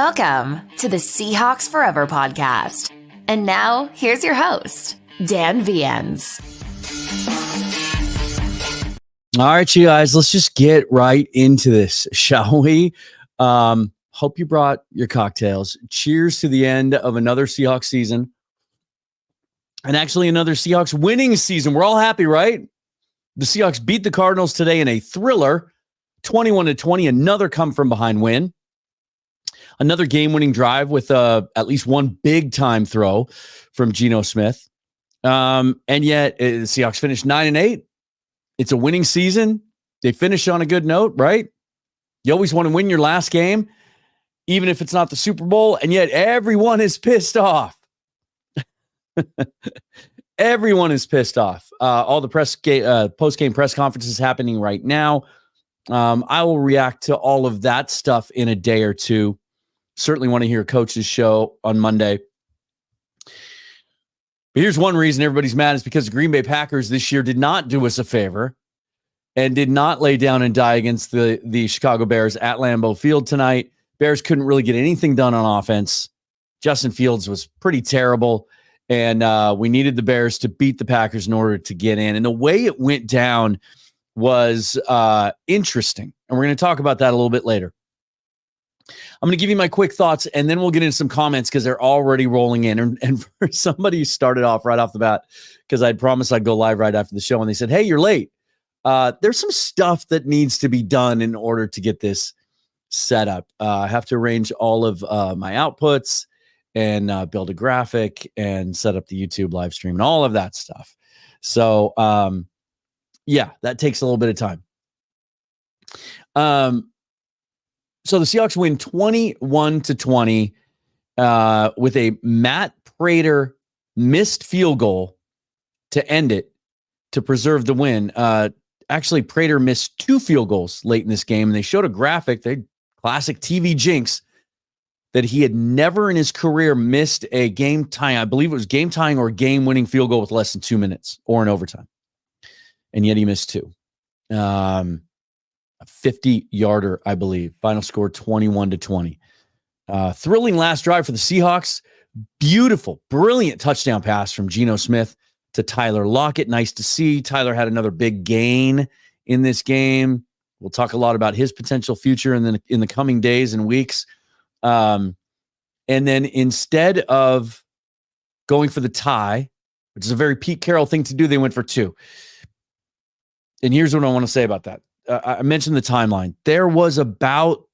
Welcome to the Seahawks Forever podcast. And now, here's your host, Dan Viens. All right, you guys, let's just get right into this, shall we? Hope you brought your cocktails. Cheers to the end of another Seahawks season. And actually another Seahawks winning season. We're all happy, right? The Seahawks beat the Cardinals today in a thriller, 21-20, another come-from-behind win. Another game-winning drive with at least one big-time throw from Geno Smith. And yet, the Seahawks finished 9-8. It's a winning season. They finish on a good note, right? You always want to win your last game, even if it's not the Super Bowl, and yet everyone is pissed off. Everyone is pissed off. All the post-game press conferences happening right now. I will react to all of that stuff in a day or two. Certainly want to hear Coach's show on Monday. But here's one reason everybody's mad is because the Green Bay Packers this year did not do us a favor and did not lay down and die against the Chicago Bears at Lambeau Field tonight. Bears couldn't really get anything done on offense. Justin Fields was pretty terrible, and we needed the Bears to beat the Packers in order to get in. And the way it went down was interesting, and we're going to talk about that a little bit later. I'm going to give you my quick thoughts, and then we'll get into some comments because they're already rolling in. And for somebody who started off right off the bat, because I'd promised I'd go live right after the show, and they said, hey, you're late. There's some stuff that needs to be done in order to get this set up. I have to arrange all of my outputs and build a graphic and set up the YouTube live stream and all of that stuff. So, yeah, that takes a little bit of time. So the Seahawks win 21-20 with a Matt Prater missed field goal to end it to preserve the win. Actually, Prater missed 2 field goals late in this game, and they showed a graphic, classic TV jinx, that he had never in his career missed a game tying. I believe it was game tying or game winning field goal with less than 2 minutes or in overtime, and yet he missed 2. A 50-yarder, I believe. Final score 21-20. Thrilling last drive for the Seahawks. Beautiful, brilliant touchdown pass from Geno Smith to Tyler Lockett. Nice to see. Tyler had another big gain in this game. We'll talk a lot about his potential future in the coming days and weeks. And then instead of going for the tie, which is a very Pete Carroll thing to do, they went for 2. And here's what I want to say about that. I mentioned the timeline. There was about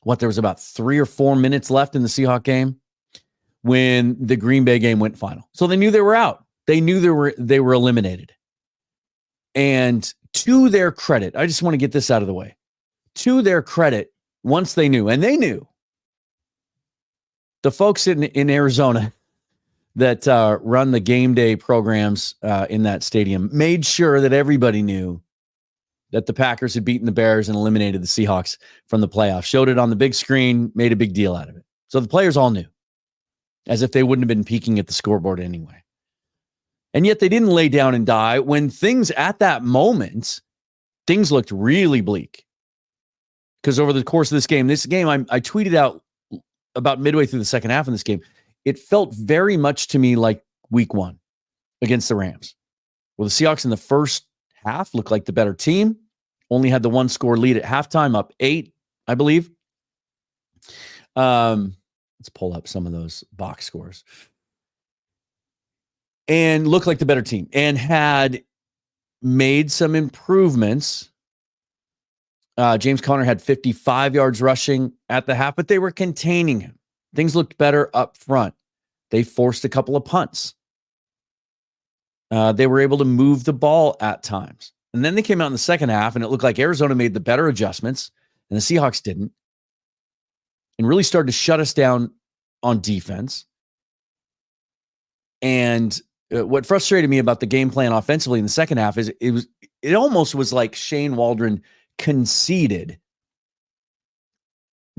3 or 4 minutes left in the Seahawks game when the Green Bay game went final. So they knew they were out. They knew they were eliminated. And to their credit, I just want to get this out of the way. To their credit, once they knew, and they knew, the folks in Arizona that run the game day programs in that stadium made sure that everybody knew that the Packers had beaten the Bears and eliminated the Seahawks from the playoffs. Showed it on the big screen, made a big deal out of it. So the players all knew, as if they wouldn't have been peeking at the scoreboard anyway. And yet they didn't lay down and die when things at that moment, things looked really bleak. Because over the course of this game I tweeted out about midway through the second half in this game, it felt very much to me like week 1 against the Rams. Well, the Seahawks in the first half looked like the better team. Only had the 1-score lead at halftime, up 8, I believe. Let's pull up some of those box scores. And looked like the better team and had made some improvements. James Conner had 55 yards rushing at the half, but they were containing him. Things looked better up front. They forced a couple of punts. They were able to move the ball at times. And then they came out in the second half, and it looked like Arizona made the better adjustments, and the Seahawks didn't, and really started to shut us down on defense. And what frustrated me about the game plan offensively in the second half is it almost was like Shane Waldron conceded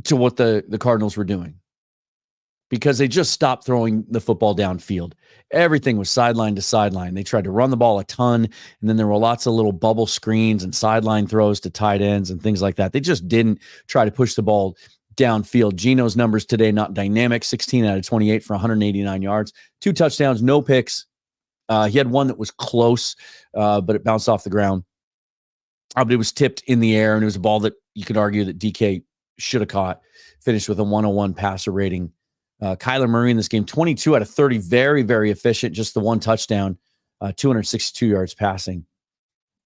to what the Cardinals were doing, because they just stopped throwing the football downfield. Everything was sideline to sideline. They tried to run the ball a ton, and then there were lots of little bubble screens and sideline throws to tight ends and things like that. They just didn't try to push the ball downfield. Geno's numbers today, not dynamic. 16 out of 28 for 189 yards, 2 touchdowns, no picks. He had one that was close, but it bounced off the ground. But it was tipped in the air, and it was a ball that you could argue that DK should have caught. Finished with a 101 passer rating. Kyler Murray in this game, 22 out of 30, very, very efficient. Just the 1 touchdown, 262 yards passing.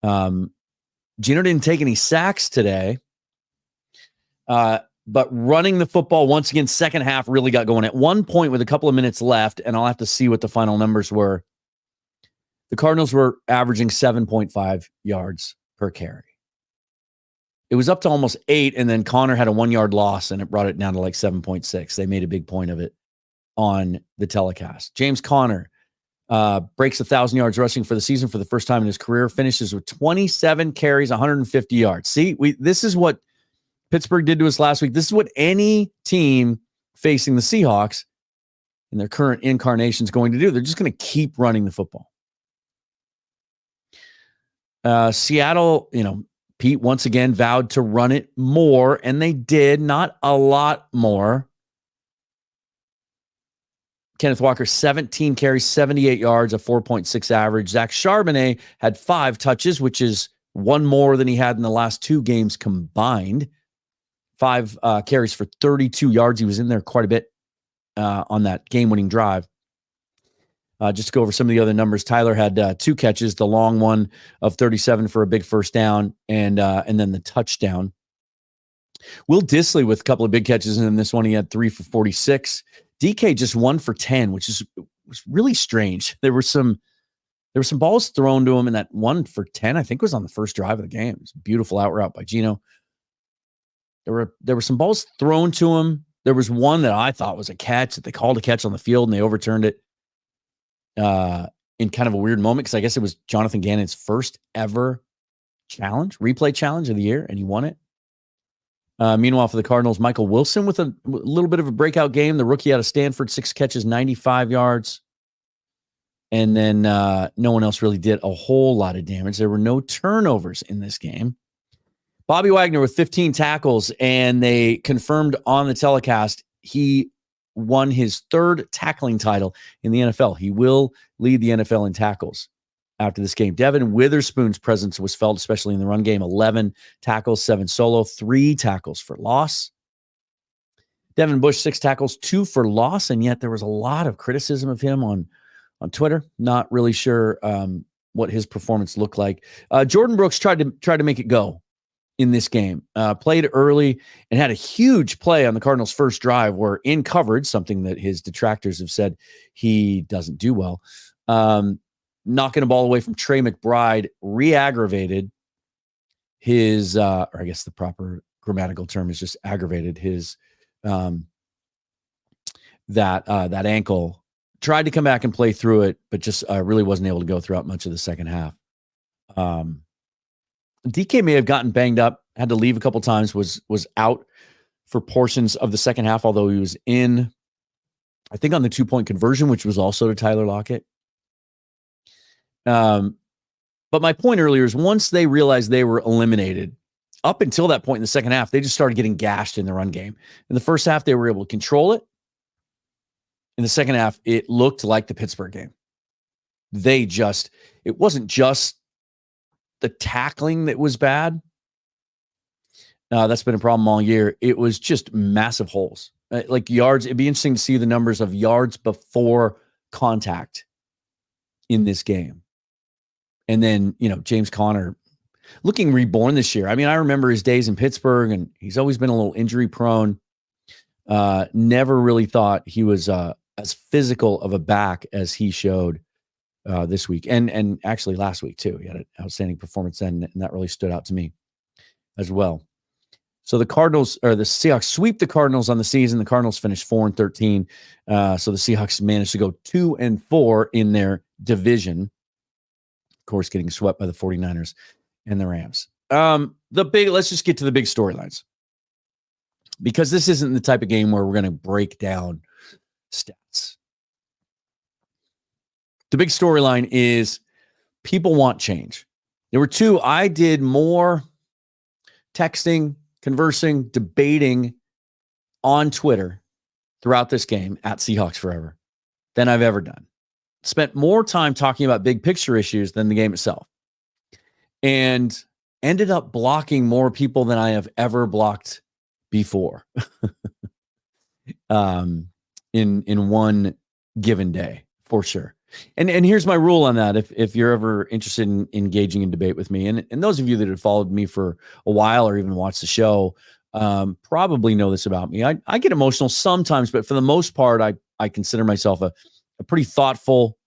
Geno didn't take any sacks today, but running the football once again, second half really got going. At one point with a couple of minutes left, and I'll have to see what the final numbers were, the Cardinals were averaging 7.5 yards per carry. It was up to almost 8, and then Connor had a 1-yard loss, and it brought it down to like 7.6. They made a big point of it on the telecast. James Conner breaks 1,000 yards rushing for the season for the first time in his career, finishes with 27 carries, 150 yards. See, this is what Pittsburgh did to us last week. This is what any team facing the Seahawks in their current incarnation is going to do. They're just going to keep running the football. Seattle, Pete once again vowed to run it more, and they did, not a lot more. Kenneth Walker, 17 carries, 78 yards, a 4.6 average. Zach Charbonnet had 5 touches, which is 1 more than he had in the last 2 games combined. 5 carries for 32 yards. He was in there quite a bit on that game-winning drive. Just to go over some of the other numbers, Tyler had 2 catches, the long one of 37 for a big first down, and then the touchdown. Will Dissly with a couple of big catches, and in this one he had 3 for 46. DK just 1 for 10, which was really strange. There were some balls thrown to him, and that 1 for 10, I think, was on the first drive of the game. It was a beautiful out route by Geno. There were some balls thrown to him. There was one that I thought was a catch that they called a catch on the field, and they overturned it in kind of a weird moment, because I guess it was Jonathan Gannon's first ever replay challenge of the year, and he won it. Meanwhile, for the Cardinals, Michael Wilson with a little bit of a breakout game. The rookie out of Stanford, 6 catches, 95 yards. And then no one else really did a whole lot of damage. There were no turnovers in this game. Bobby Wagner with 15 tackles, and they confirmed on the telecast he won his 3rd tackling title in the NFL. He will lead the NFL in tackles after this game. Devin Witherspoon's presence was felt, especially in the run game. 11 tackles, 7 solo, 3 tackles for loss. Devin Bush, 6 tackles, 2 for loss, and yet there was a lot of criticism of him on Twitter. Not really sure what his performance looked like. Jordan Brooks tried to make it go in this game. Played early and had a huge play on the Cardinals' first drive where, in coverage, something that his detractors have said he doesn't do well, knocking a ball away from Trey McBride re-aggravated his, or I guess the proper grammatical term is just aggravated his, that ankle. Tried to come back and play through it, but just really wasn't able to go throughout much of the second half. DK may have gotten banged up, had to leave a couple times, was out for portions of the second half, although he was in, I think, on the 2-point conversion, which was also to Tyler Lockett. But my point earlier is, once they realized they were eliminated, up until that point in the second half, they just started getting gashed in the run game. In the first half, they were able to control it. In the second half, it looked like the Pittsburgh game. It wasn't just the tackling that was bad. That's been a problem all year. It was just massive holes. Like yards. It'd be interesting to see the numbers of yards before contact in this game. And then, James Conner looking reborn this year. I mean, I remember his days in Pittsburgh, and he's always been a little injury prone. Never really thought he was as physical of a back as he showed this week, and actually last week too. He had an outstanding performance then, and that really stood out to me as well. So the Seahawks sweep the Cardinals on the season. The Cardinals finished 4-13. So the Seahawks managed to go 2-4 in their division. Of course, getting swept by the 49ers and the Rams. Let's just get to the big storylines, because this isn't the type of game where we're going to break down stats. The big storyline is people want change. There were 2. I did more texting, conversing, debating on Twitter throughout this game at Seahawks Forever than I've ever done. Spent more time talking about big picture issues than the game itself. And ended up blocking more people than I have ever blocked before in one given day, for sure. And here's my rule on that. If you're ever interested in engaging in debate with me, and those of you that have followed me for a while or even watched the show, probably know this about me. I get emotional sometimes, but for the most part, I consider myself a pretty thoughtful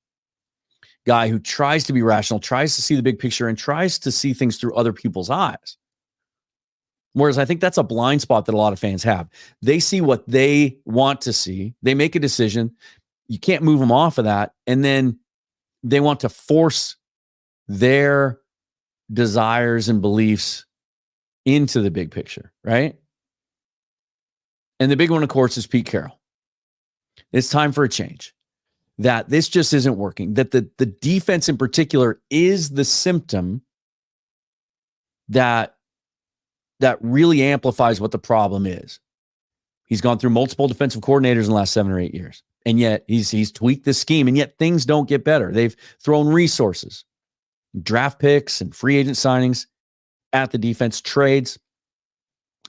guy who tries to be rational, tries to see the big picture, and tries to see things through other people's eyes. Whereas I think that's a blind spot that a lot of fans have. They see what they want to see. They make a decision. You can't move them off of that. And then they want to force their desires and beliefs into the big picture, right? And the big one, of course, is Pete Carroll. It's time for a change. That this just isn't working. That the defense in particular is the symptom that really amplifies what the problem is. He's gone through multiple defensive coordinators in the last 7 or 8 years. And yet he's tweaked the scheme, and yet things don't get better. They've thrown resources, draft picks and free agent signings at the defense, trades,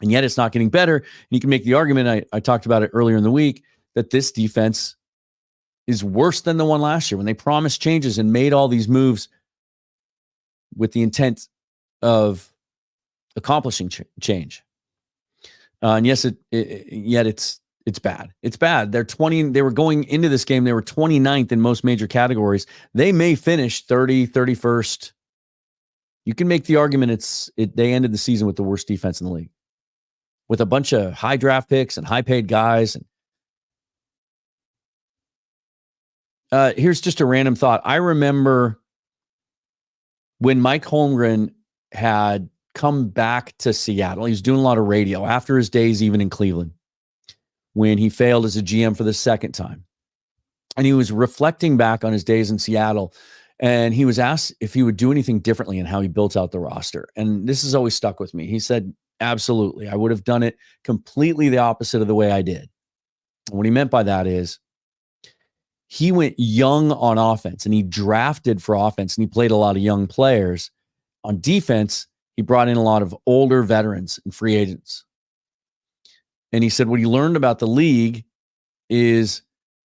and yet it's not getting better. And you can make the argument, I talked about it earlier in the week, that this defense is worse than the one last year when they promised changes and made all these moves with the intent of accomplishing change. And yes, yet it's bad. It's bad. They were going into this game. They were 29th in most major categories. They may finish 30, 31st. You can make the argument they ended the season with the worst defense in the league, with a bunch of high draft picks and high paid guys. Here's just a random thought. I remember when Mike Holmgren had come back to Seattle. He was doing a lot of radio after his days even in Cleveland, when he failed as a GM for the second time. And he was reflecting back on his days in Seattle, and he was asked if he would do anything differently in how he built out the roster. And this has always stuck with me. He said, absolutely. I would have done it completely the opposite of the way I did. And what he meant by that is he went young on offense, and he drafted for offense, and he played a lot of young players. On defense, he brought in a lot of older veterans and free agents. And he said what he learned about the league is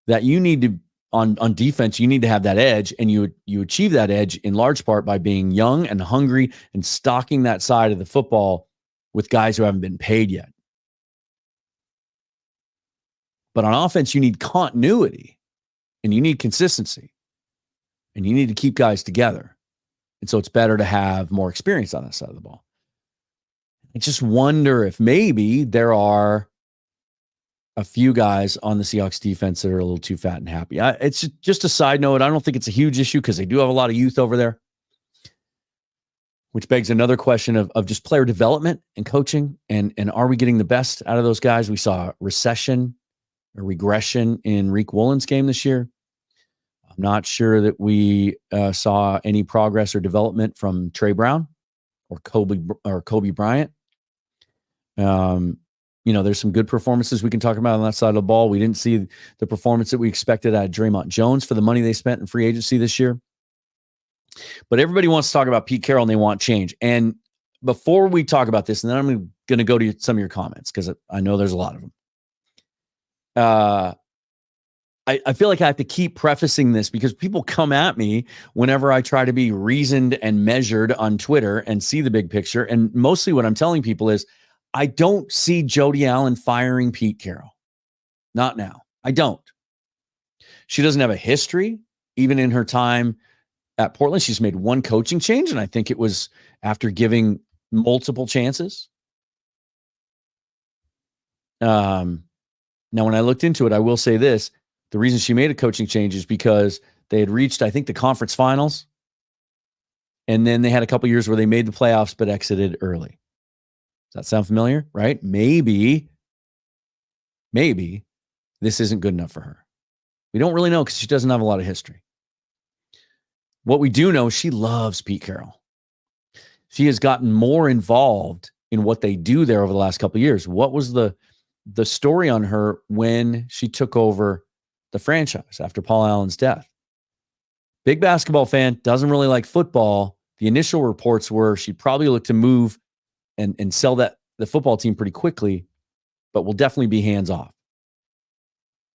that you need to, on defense, you need to have that edge, and you achieve that edge in large part by being young and hungry and stocking that side of the football with guys who haven't been paid yet. But on offense, you need continuity, and you need consistency, and you need to keep guys together. And so it's better to have more experience on that side of the ball. I just wonder if maybe there are a few guys on the Seahawks defense that are a little too fat and happy. It's just a side note. I don't think it's a huge issue because they do have a lot of youth over there, which begs another question of just player development and coaching. And are we getting the best out of those guys? We saw regression in Reek Woolen's game this year. I'm not sure that we saw any progress or development from Trey Brown or Kobe Bryant. There's some good performances we can talk about on that side of the ball. We didn't see the performance that we expected out of Draymond Jones for the money they spent in free agency this year. But everybody wants to talk about Pete Carroll, and they want change. And before we talk about this, and then I'm going to go to some of your comments because I know there's a lot of them. I feel like I have to keep prefacing this because people come at me whenever I try to be reasoned and measured on Twitter and see the big picture. And mostly what I'm telling people is I don't see Jody Allen firing Pete Carroll. Not now. I don't. She doesn't have a history. Even in her time at Portland, she's made one coaching change, and I think it was after giving multiple chances. Now, when I looked into it, I will say this. The reason she made a coaching change is because they had reached, I think, the conference finals. And then they had a couple years where they made the playoffs but exited early. Does that sound familiar? Right? Maybe this isn't good enough for her. We don't really know because she doesn't have a lot of history. What we do know, she loves Pete Carroll. She has gotten more involved in what they do there over the last couple of years. What was the the story on her when she took over the franchise after Paul Allen's death. Big basketball fan, doesn't really like football. The initial reports were she'd probably look to move and sell the football team pretty quickly, but will definitely be hands off,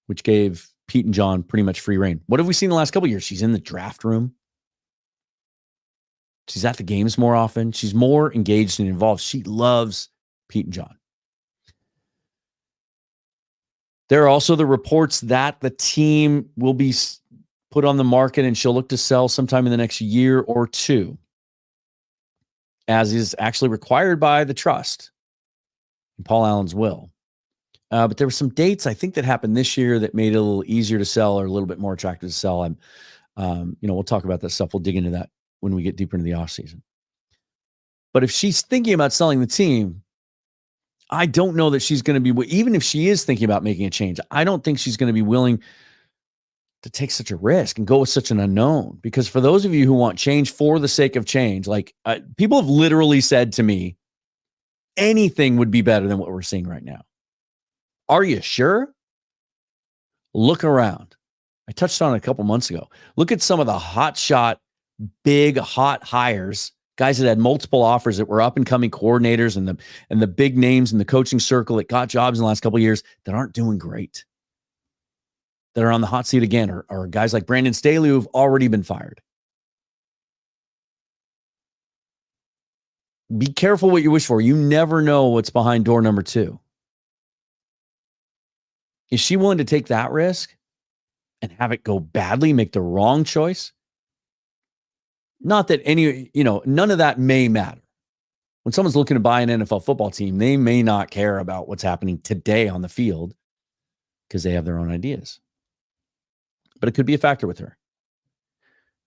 which gave Pete and John pretty much free reign. What have we seen the last couple of years? She's in the draft room. She's at the games more often. She's more engaged and involved. She loves Pete and John. There are also the reports that the team will be put on the market and she'll look to sell sometime in the next year or two, as is actually required by the trust in Paul Allen's will. But there were some dates, I think, that happened this year that made it a little easier to sell or a little bit more attractive to sell. We'll talk about that stuff. We'll dig into that when we get deeper into the offseason. But if she's thinking about selling the team, I don't know that she's going to be, even if she is thinking about making a change, I don't think she's going to be willing to take such a risk and go with such an unknown. Because for those of you who want change for the sake of change, people have literally said to me, anything would be better than what we're seeing right now. Are you sure? Look around. I touched on it a couple months ago. Look at some of the hot shot, big hot hires, guys that had multiple offers that were up and coming coordinators and the big names in the coaching circle that got jobs in the last couple of years that aren't doing great, that are on the hot seat again, or guys like Brandon Staley who've already been fired. Be careful what you wish for. You never know what's behind door number 2. Is she willing to take that risk and have it go badly, make the wrong choice? Not that none of that may matter. When someone's looking to buy an NFL football team, they may not care about what's happening today on the field because they have their own ideas. But it could be a factor with her.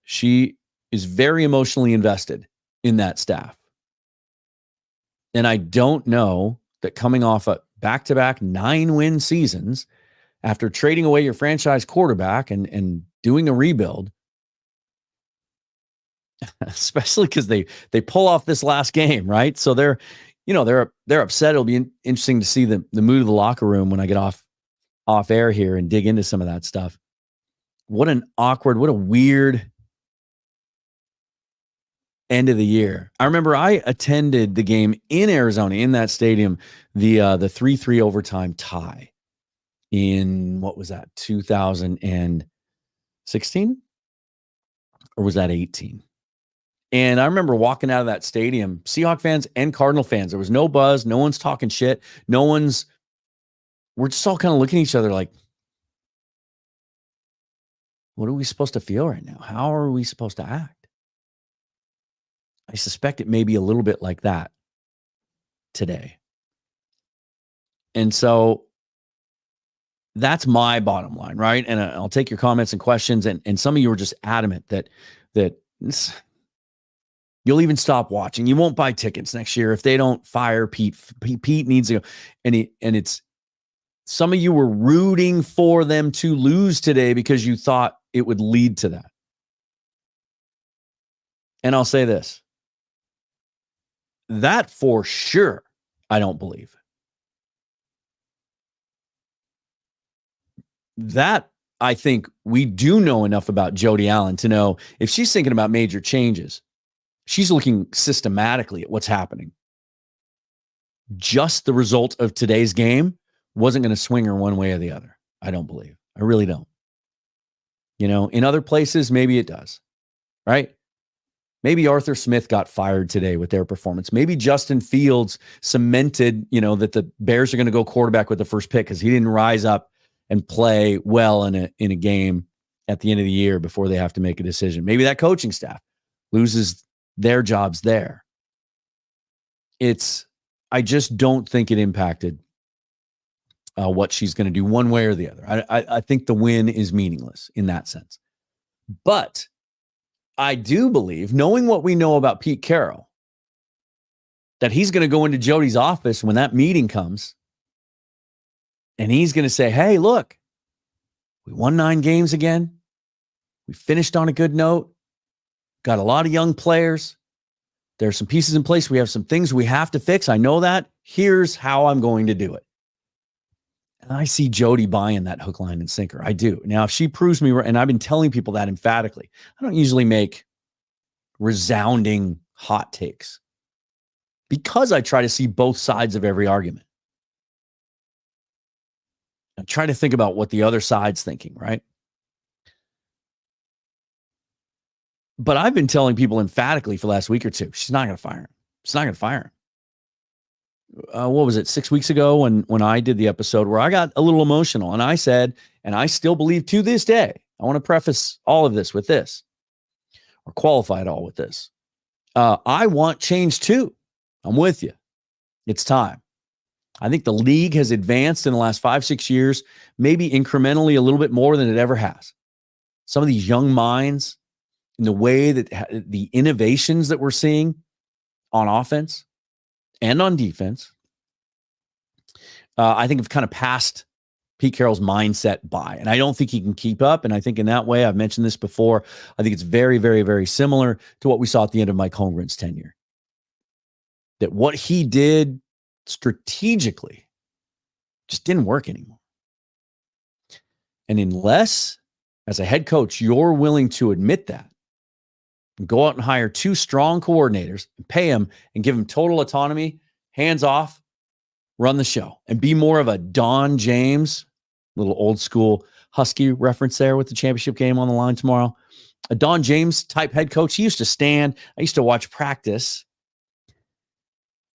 She is very emotionally invested in that staff. And I don't know that coming off a back-to-back 9-win seasons after trading away your franchise quarterback and doing a rebuild, especially because they pull off this last game, right? So they're upset. It'll be interesting to see the mood of the locker room when I get off air here and dig into some of that stuff. What a weird end of the year. I remember I attended the game in Arizona, in that stadium, the 3-3 overtime tie in, what was that, 2016? Or was that 18? And I remember walking out of that stadium, Seahawks fans and Cardinal fans. There was no buzz. No one's talking shit. We're just all kind of looking at each other like, what are we supposed to feel right now? How are we supposed to act? I suspect it may be a little bit like that today. And so that's my bottom line, right? And I'll take your comments and questions. And some of you are just adamant that you'll even stop watching. You won't buy tickets next year if they don't fire Pete. Pete needs to go. And it's some of you were rooting for them to lose today because you thought it would lead to that. And I'll say this. That for sure, I don't believe. That, I think we do know enough about Jody Allen to know if she's thinking about major changes, she's looking systematically at what's happening. Just the result of today's game wasn't going to swing her one way or the other. I don't believe. I really don't. In other places, maybe it does, right? Maybe Arthur Smith got fired today with their performance. Maybe Justin Fields cemented, that the Bears are going to go quarterback with the first pick because he didn't rise up and play well in a game at the end of the year before they have to make a decision. Maybe that coaching staff loses their jobs there. I just don't think it impacted what she's going to do one way or the other. I think the win is meaningless in that sense. But I do believe, knowing what we know about Pete Carroll, that he's going to go into Jody's office when that meeting comes and he's going to say, hey, look, we won 9 games again. We finished on a good note. Got a lot of young players. There's some pieces in place. We have some things we have to fix. I know that. Here's how I'm going to do it. And I see Jody buying that hook, line, and sinker. I do. Now, if she proves me right, and I've been telling people that emphatically, I don't usually make resounding hot takes because I try to see both sides of every argument. I try to think about what the other side's thinking, right? But I've been telling people emphatically for the last week or two, she's not going to fire him. She's not going to fire him. What was it, 6 weeks ago when I did the episode where I got a little emotional and I said, and I still believe to this day, I want to preface all of this with this, or qualify it all with this. I want change too. I'm with you. It's time. I think the league has advanced in the last 5-6 years, maybe incrementally a little bit more than it ever has. Some of these young minds, in the way that the innovations that we're seeing on offense and on defense, I think have kind of passed Pete Carroll's mindset by. And I don't think he can keep up. And I think in that way, I've mentioned this before, I think it's very, very, very similar to what we saw at the end of Mike Holmgren's tenure. That what he did strategically just didn't work anymore. And unless, as a head coach, you're willing to admit that, and go out and hire 2 strong coordinators and pay them and give them total autonomy, hands off, run the show, and be more of a Don James, little old school Husky reference there with the championship game on the line tomorrow. A Don James type head coach. He used to stand. I used to watch practice.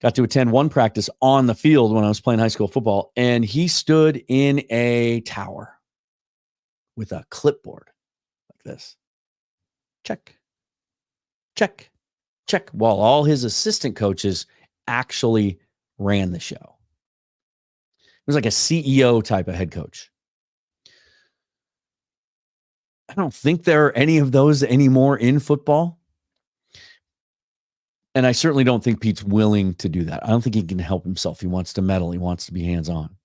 Got to attend one practice on the field when I was playing high school football, and he stood in a tower with a clipboard like this. Check. Check, check, while all his assistant coaches actually ran the show. It was like a CEO type of head coach. I don't think there are any of those anymore in football. And I certainly don't think Pete's willing to do that. I don't think he can help himself. He wants to meddle. He wants to be hands-on.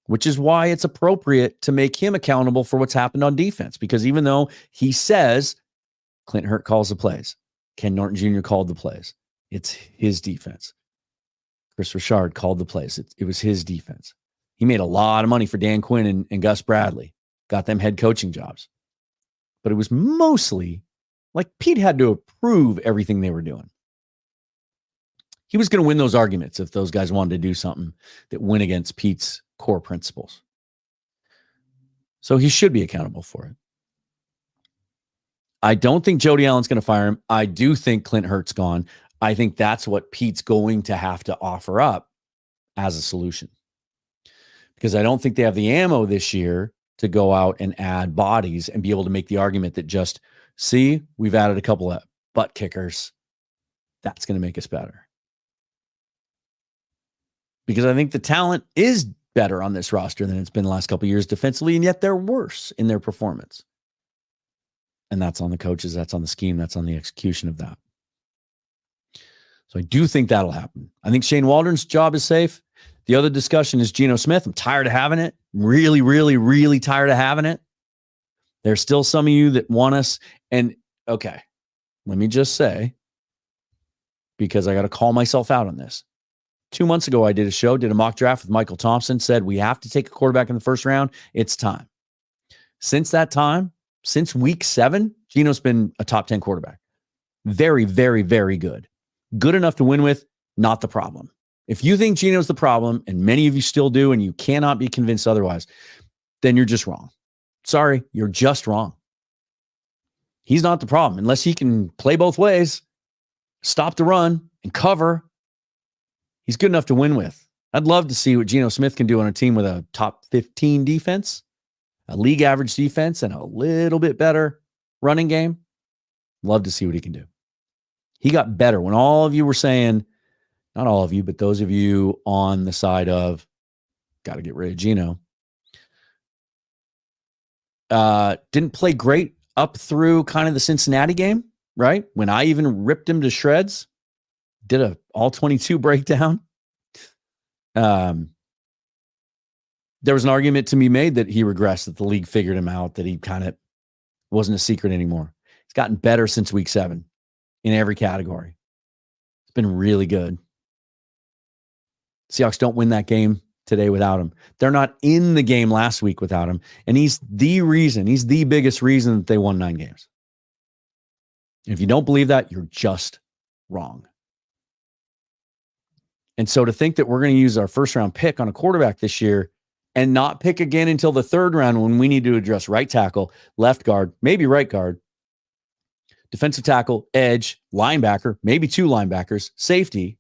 Which is why it's appropriate to make him accountable for what's happened on defense. Because even though he says Clint Hurt calls the plays, Ken Norton Jr. called the plays, it's his defense. Chris Richard called the plays. It was his defense. He made a lot of money for Dan Quinn and Gus Bradley, got them head coaching jobs. But it was mostly like Pete had to approve everything they were doing. He was going to win those arguments if those guys wanted to do something that went against Pete's core principles. So he should be accountable for it. I don't think Jody Allen's going to fire him. I do think Clint Hurt's gone. I think that's what Pete's going to have to offer up as a solution. Because I don't think they have the ammo this year to go out and add bodies and be able to make the argument that just, see, we've added a couple of butt kickers. That's going to make us better. Because I think the talent is better on this roster than it's been the last couple of years defensively, and yet they're worse in their performance. And that's on the coaches, that's on the scheme, that's on the execution of that. So I do think that'll happen. I think Shane Waldron's job is safe. The other discussion is Geno Smith. I'm tired of having it. Really, really, really tired of having it. There's still some of you that want us. And okay, let me just say, because I got to call myself out on this. 2 months ago, I did a show, did a mock draft with Michael Thompson, said we have to take a quarterback in the first round. It's time. Since that time, since week 7, Geno's been a top 10 quarterback. Very, very, very good. Good enough to win with, not the problem. If you think Geno's the problem, and many of you still do, and you cannot be convinced otherwise, then you're just wrong. Sorry, you're just wrong. He's not the problem. Unless he can play both ways, stop the run, and cover, he's good enough to win with. I'd love to see what Geno Smith can do on a team with a top 15 defense, a league average defense, and a little bit better running game. Love to see what he can do. He got better when all of you were saying, not all of you, but those of you on the side of got to get rid of Geno. Didn't play great up through kind of the Cincinnati game, right? When I even ripped him to shreds, did a all 22 breakdown. There was an argument to be made that he regressed, that the league figured him out, that he kind of wasn't a secret anymore. He's gotten better since week 7 in every category. It's been really good. Seahawks don't win that game today without him. They're not in the game last week without him. And he's the biggest reason that they won 9 games. If you don't believe that, you're just wrong. And so to think that we're going to use our first round pick on a quarterback this year and not pick again until the 3rd round when we need to address right tackle, left guard, maybe right guard, defensive tackle, edge, linebacker, maybe 2 linebackers, safety,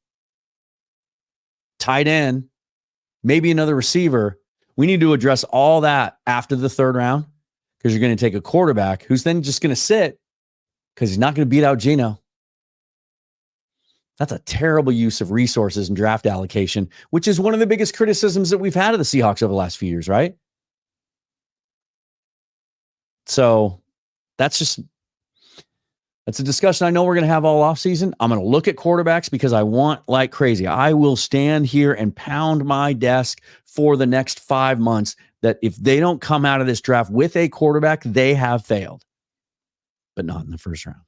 tight end, maybe another receiver. We need to address all that after the 3rd round because you're going to take a quarterback who's then just going to sit because he's not going to beat out Geno. That's a terrible use of resources and draft allocation, which is one of the biggest criticisms that we've had of the Seahawks over the last few years, right? So that's a discussion I know we're going to have all offseason. I'm going to look at quarterbacks because I want like crazy. I will stand here and pound my desk for the next 5 months that if they don't come out of this draft with a quarterback, they have failed, but not in the first round.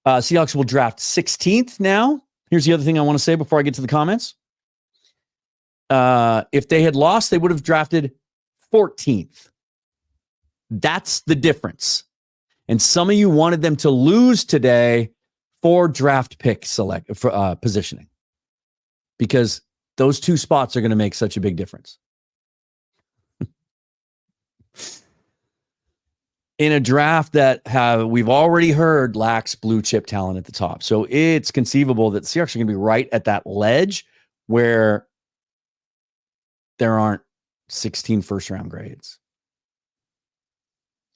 Seahawks will draft 16th now. Here's the other thing I want to say before I get to the comments. If they had lost, they would have drafted 14th. That's the difference. And some of you wanted them to lose today for draft pick positioning because those 2 spots are going to make such a big difference. In a draft that we've already heard lacks blue chip talent at the top. So it's conceivable that the Seahawks are going to be right at that ledge where there aren't 16 first round grades.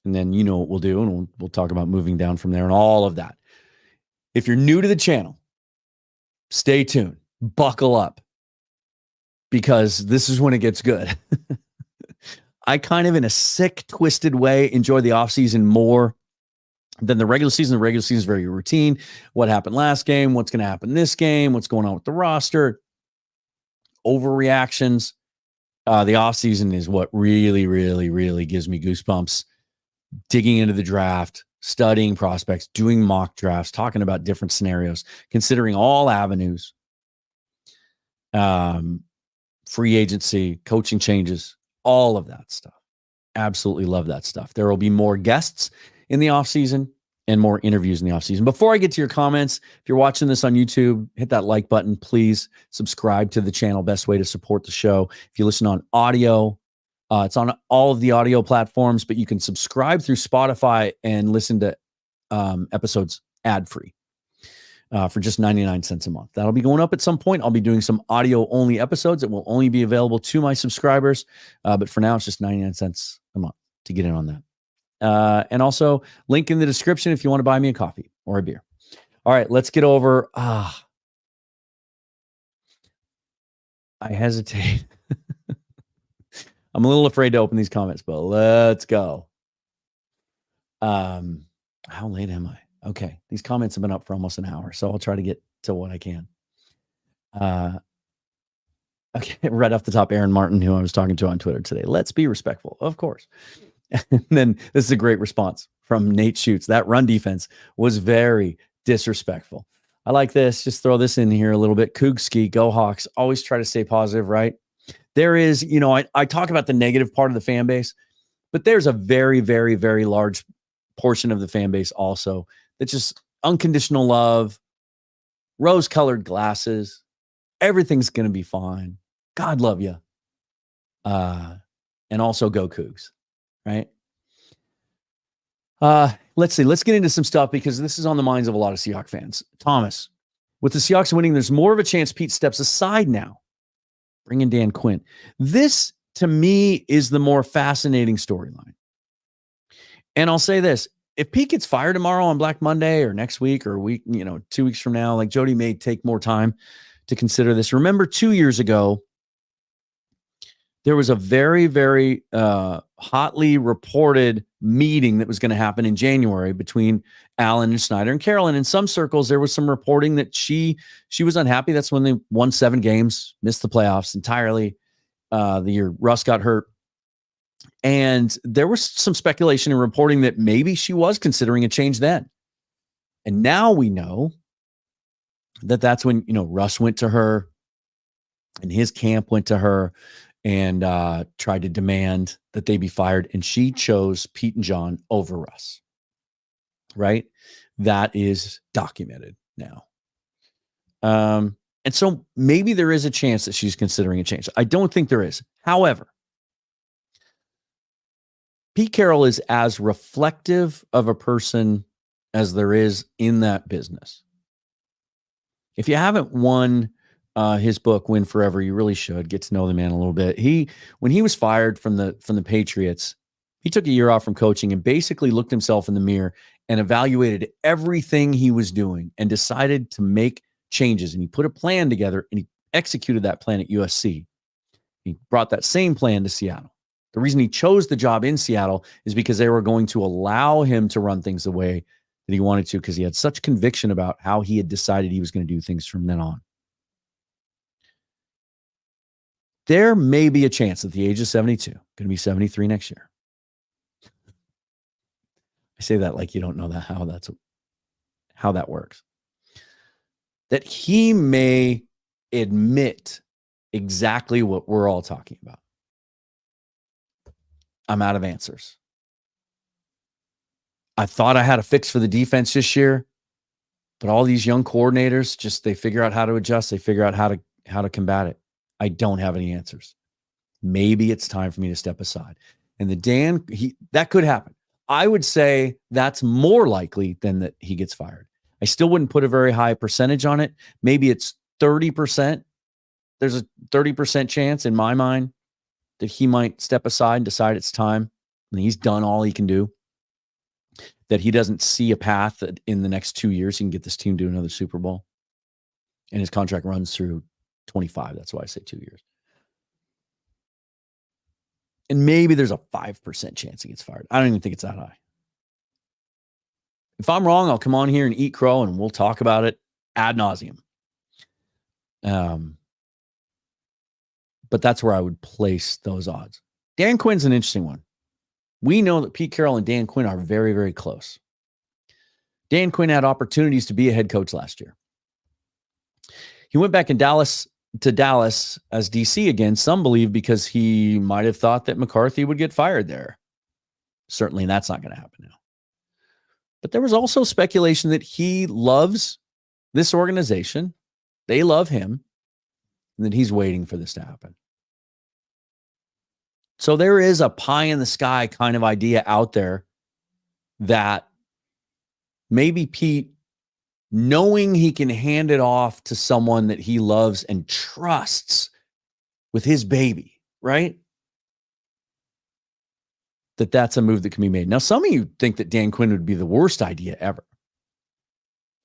And then you know what we'll do, and we'll talk about moving down from there and all of that. If you're new to the channel, stay tuned, buckle up, because this is when it gets good. I kind of, in a sick, twisted way, enjoy the offseason more than the regular season. The regular season is very routine. What happened last game? What's going to happen this game? What's going on with the roster? Overreactions. The offseason is what really, really, really gives me goosebumps. Digging into the draft, studying prospects, doing mock drafts, talking about different scenarios, considering all avenues, free agency, coaching changes, all of that stuff. Absolutely love that stuff. There will be more guests in the offseason and more interviews in the offseason. Before I get to your comments, if you're watching this on YouTube, hit that like button. Please subscribe to the channel. Best way to support the show. If you listen on audio, it's on all of the audio platforms, but you can subscribe through Spotify and listen to episodes ad-free for just 99 cents a month. That'll be going up at some point. I'll be doing some audio-only episodes that will only be available to my subscribers. But for now, it's just 99 cents a month to get in on that. And also, link in the description if you want to buy me a coffee or a beer. All right, let's get over. I hesitate. I'm a little afraid to open these comments, but let's go. How late am I? Okay. These comments have been up for almost an hour, so I'll try to get to what I can. Okay. Right off the top, Aaron Martin, who I was talking to on Twitter today. Let's be respectful. Of course. And then this is a great response from Nate Schutz. That run defense was very disrespectful. I like this. Just throw this in here a little bit. Cougski, go Hawks. Always try to stay positive, right? There is, I talk about the negative part of the fan base, but there's a very, very, very large portion of the fan base also that's just unconditional love, rose-colored glasses. Everything's going to be fine. God love you. And also go Cougs, right? Let's see. Let's get into some stuff because this is on the minds of a lot of Seahawks fans. Thomas, with the Seahawks winning, there's more of a chance Pete steps aside now. Bring in Dan Quinn. This, to me, is the more fascinating storyline. And I'll say this. If Pete gets fired tomorrow on Black Monday or next week or a week, 2 weeks from now, like Jody may take more time to consider this. Remember 2 years ago, there was a very, very hotly reported meeting that was going to happen in January between Allen and Snyder and Carroll. And in some circles, there was some reporting that she was unhappy. That's when they won 7 games, missed the playoffs entirely. The year Russ got hurt. And there was some speculation and reporting that maybe she was considering a change then. And now we know that that's when, Russ went to her And his camp went to her and tried to demand that they be fired. And she chose Pete and John over Russ. Right? That is documented now. And so maybe there is a chance that she's considering a change. I don't think there is. However, Pete Carroll is as reflective of a person as there is in that business. If you haven't won his book, Win Forever, you really should get to know the man a little bit. When he was fired from the Patriots, he took a year off from coaching and basically looked himself in the mirror and evaluated everything he was doing and decided to make changes. And he put a plan together and he executed that plan at USC. He brought that same plan to Seattle. The reason he chose the job in Seattle is because they were going to allow him to run things the way that he wanted to, because he had such conviction about how he had decided he was going to do things from then on. There may be a chance at the age of 72, going to be 73 next year. I say that like you don't know how that works. That he may admit exactly what we're all talking about. I'm out of answers. I thought I had a fix for the defense this year, but all these young coordinators, they figure out how to adjust. They figure out how to combat it. I don't have any answers. Maybe it's time for me to step aside. And that could happen. I would say that's more likely than that he gets fired. I still wouldn't put a very high percentage on it. Maybe it's 30%. There's a 30% chance in my mind that he might step aside and decide it's time. And he's done all he can do. That he doesn't see a path that in the next 2 years he can get this team to another Super Bowl. And his contract runs through 25. That's why I say 2 years. And maybe there's a 5% chance he gets fired. I don't even think it's that high. If I'm wrong, I'll come on here and eat crow and we'll talk about it ad nauseum. But that's where I would place those odds. Dan Quinn's an interesting one. We know that Pete Carroll and Dan Quinn are very, very close. Dan Quinn had opportunities to be a head coach last year. He went back to Dallas as DC again. Some believe because he might have thought that McCarthy would get fired there. Certainly that's not going to happen now. But there was also speculation that he loves this organization. They love him. And that he's waiting for this to happen. So there is a pie in the sky kind of idea out there that maybe Pete, knowing he can hand it off to someone that he loves and trusts with his baby, right? That's a move that can be made. Now, some of you think that Dan Quinn would be the worst idea ever.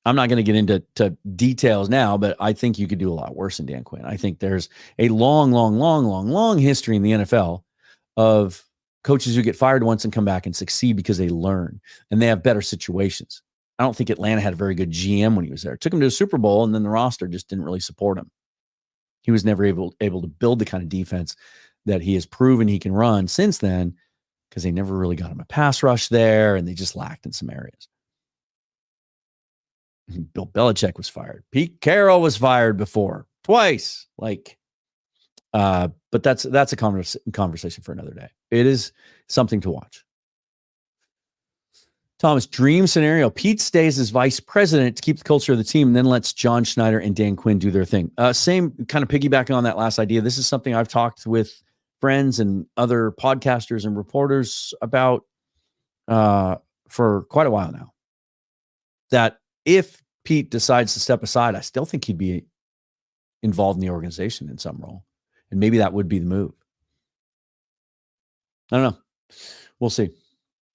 I'm not going to get into details now, but I think you could do a lot worse than Dan Quinn. I think there's a long history in the NFL of coaches who get fired once and come back and succeed because they learn and they have better situations. I don't think Atlanta had a very good GM when he was there. It took him to a Super Bowl, and then the roster just didn't really support him. He was never able to build the kind of defense that he has proven he can run since then, because they never really got him a pass rush there, and they just lacked in some areas. Bill Belichick was fired. Pete Carroll was fired before, twice. But that's a conversation for another day. It is something to watch. Thomas, dream scenario. Pete stays as vice president to keep the culture of the team and then lets John Schneider and Dan Quinn do their thing. Same kind of piggybacking on that last idea. This is something I've talked with friends and other podcasters and reporters about for quite a while now. That if Pete decides to step aside, I still think he'd be involved in the organization in some role. And maybe that would be the move. I don't know. We'll see.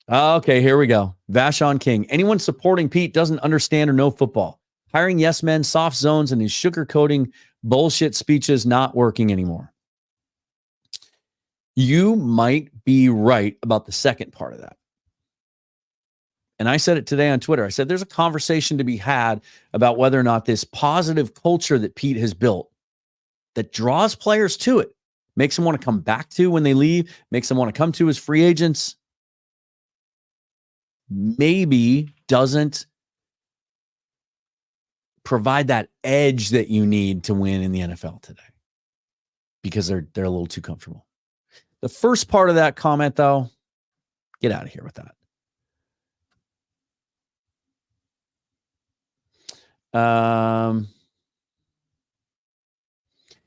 Okay, here we go. Vashon King. Anyone supporting Pete doesn't understand or know football. Hiring yes men, soft zones, and his sugarcoating bullshit speeches not working anymore. You might be right about the second part of that. And I said it today on Twitter. I said there's a conversation to be had about whether or not this positive culture that Pete has built that draws players to it, makes them want to come back to when they leave, makes them want to come to as free agents, maybe doesn't provide that edge that you need to win in the NFL today. because they're a little too comfortable. The first part of that comment, though, get out of here with that.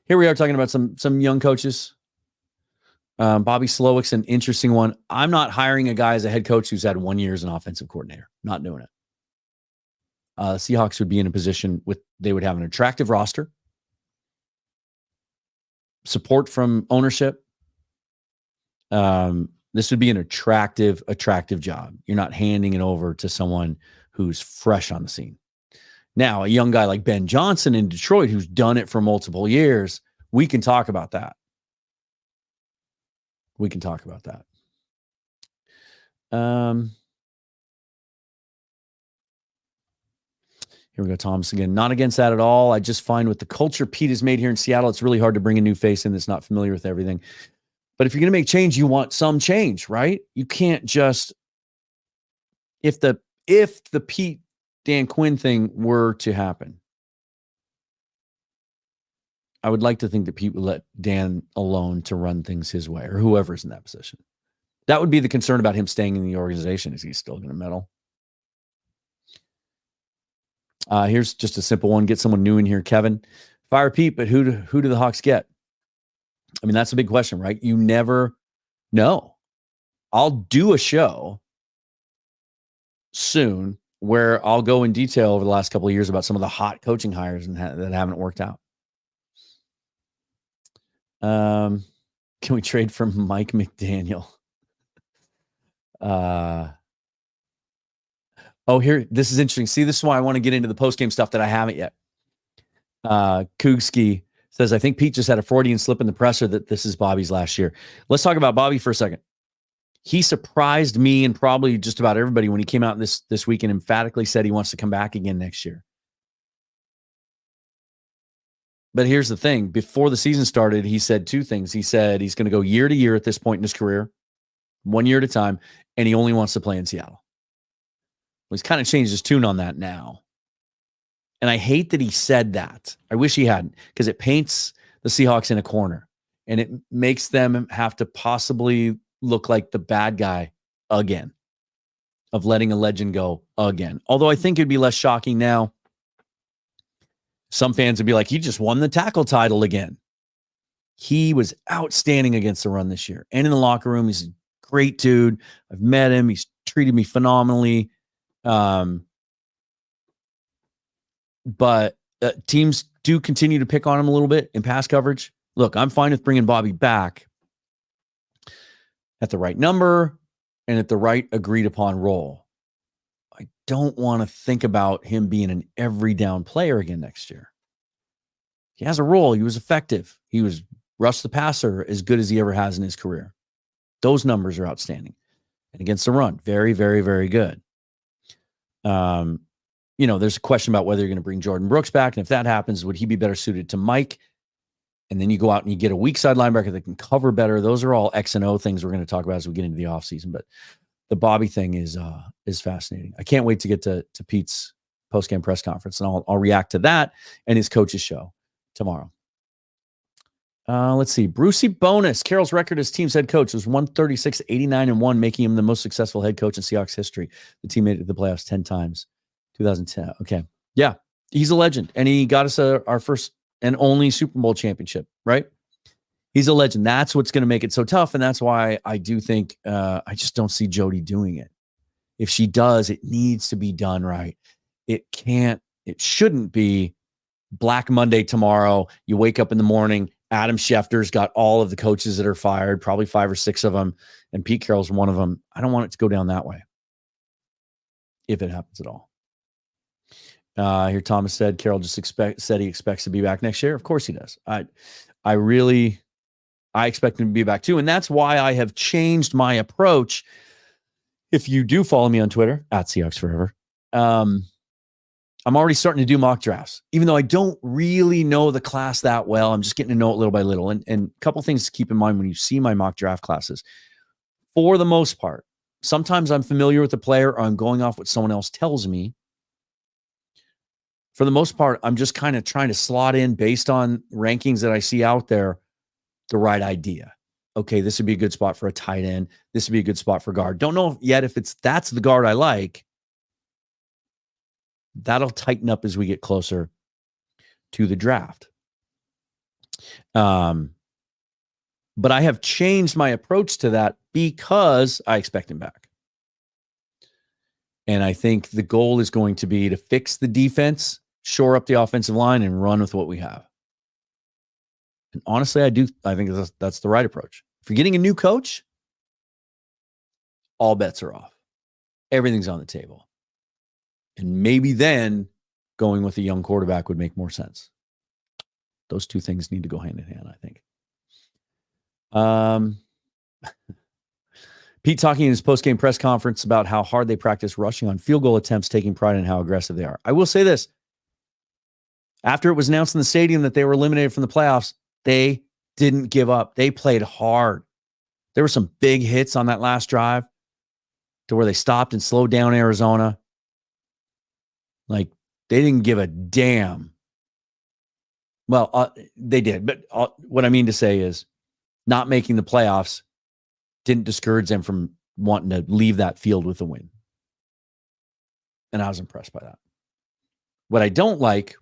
Here we are talking about some young coaches. Bobby Slowick's an interesting one. I'm not hiring a guy as a head coach who's had 1 year as an offensive coordinator. Not doing it. Seahawks would be in a position they would have an attractive roster, support from ownership. This would be an attractive job. You're not handing it over to someone who's fresh on the scene. Now, a young guy like Ben Johnson in Detroit, who's done it for multiple years, we can talk about that. Here we go, Thomas again. Not against that at all. I just find with the culture Pete has made here in Seattle, it's really hard to bring a new face in that's not familiar with everything. But if you're going to make change, you want some change, right? You can't just, if the Pete Dan Quinn thing were to happen, I would like to think that Pete would let Dan alone to run things his way, or whoever's in that position. That would be the concern about him staying in the organization. Is he still going to meddle? Here's just a simple one. Get someone new in here, Kevin. Fire Pete, but who do the Hawks get? I mean, that's a big question, right? You never know. I'll do a show soon where I'll go in detail over the last couple of years about some of the hot coaching hires that haven't worked out. Can we trade for Mike McDaniel? Here, this is interesting. See, this is why I want to get into the postgame stuff that I haven't yet. Kugski says, I think Pete just had a Freudian slip in the presser that this is Bobby's last year. Let's talk about Bobby for a second. He surprised me and probably just about everybody when he came out this week and emphatically said he wants to come back again next year. But here's the thing. Before the season started, he said two things. He said he's going to go year to year at this point in his career, 1 year at a time, and he only wants to play in Seattle. Well, he's kind of changed his tune on that now. And I hate that he said that. I wish he hadn't, because it paints the Seahawks in a corner, and it makes them have to possibly look like the bad guy again, of letting a legend go again. Although I think it'd be less shocking now. Some fans would be like, he just won the tackle title again. He was outstanding against the run this year. And in the locker room, he's a great dude. I've met him. He's treated me phenomenally. But teams do continue to pick on him a little bit in pass coverage. Look, I'm fine with bringing Bobby back at the right number and at the right agreed upon role. I don't want to think about him being an every down player again next year. He has a role. He was effective. He was Russ the passer as good as he ever has in his career. Those numbers are outstanding. And against the run, very, very, very good. There's a question about whether you're going to bring Jordan Brooks back. And if that happens, would he be better suited to Mike? And then you go out and you get a weak side linebacker that can cover better. Those are all X and O things we're going to talk about as we get into the offseason. But the Bobby thing is fascinating. I can't wait to get to Pete's postgame press conference, and I'll react to that and his coach's show tomorrow. Let's see. Brucey Bonus. Carroll's record as team's head coach was 136, 89-1, making him the most successful head coach in Seahawks history. The team made it to the playoffs 10 times. 2010. Okay. Yeah. He's a legend. And he got us our first and only Super Bowl championship, right? He's a legend. That's what's going to make it so tough. And that's why I do think I just don't see Jody doing it. If she does, it needs to be done right. It shouldn't be Black Monday tomorrow. You wake up in the morning, Adam Schefter's got all of the coaches that are fired, probably 5 or 6 of them, and Pete Carroll's one of them. I don't want it to go down that way, if it happens at all. Here Thomas said Carroll just said he expects to be back next year. Of course he does. I expect him to be back too. And that's why I have changed my approach. If you do follow me on Twitter, @Seahawks Forever, I'm already starting to do mock drafts, even though I don't really know the class that well. I'm just getting to know it little by little. And a couple things to keep in mind when you see my mock draft classes. For the most part, sometimes I'm familiar with the player or I'm going off what someone else tells me. For the most part, I'm just kind of trying to slot in based on rankings that I see out there the right idea. Okay, this would be a good spot for a tight end. This would be a good spot for guard. Don't know yet if that's the guard I like. That'll tighten up as we get closer to the draft. But I have changed my approach to that because I expect him back. And I think the goal is going to be to fix the defense, shore up the offensive line, and run with what we have. And honestly, I think that's the right approach. If you're getting a new coach, all bets are off. Everything's on the table. And maybe then going with a young quarterback would make more sense. Those two things need to go hand in hand, I think. Pete talking in his post-game press conference about how hard they practice rushing on field goal attempts, taking pride in how aggressive they are. I will say this. After it was announced in the stadium that they were eliminated from the playoffs, they didn't give up. They played hard. There were some big hits on that last drive to where they stopped and slowed down Arizona. Like, they didn't give a damn. Well, they did. But what I mean to say is not making the playoffs didn't discourage them from wanting to leave that field with a win. And I was impressed by that. What I don't like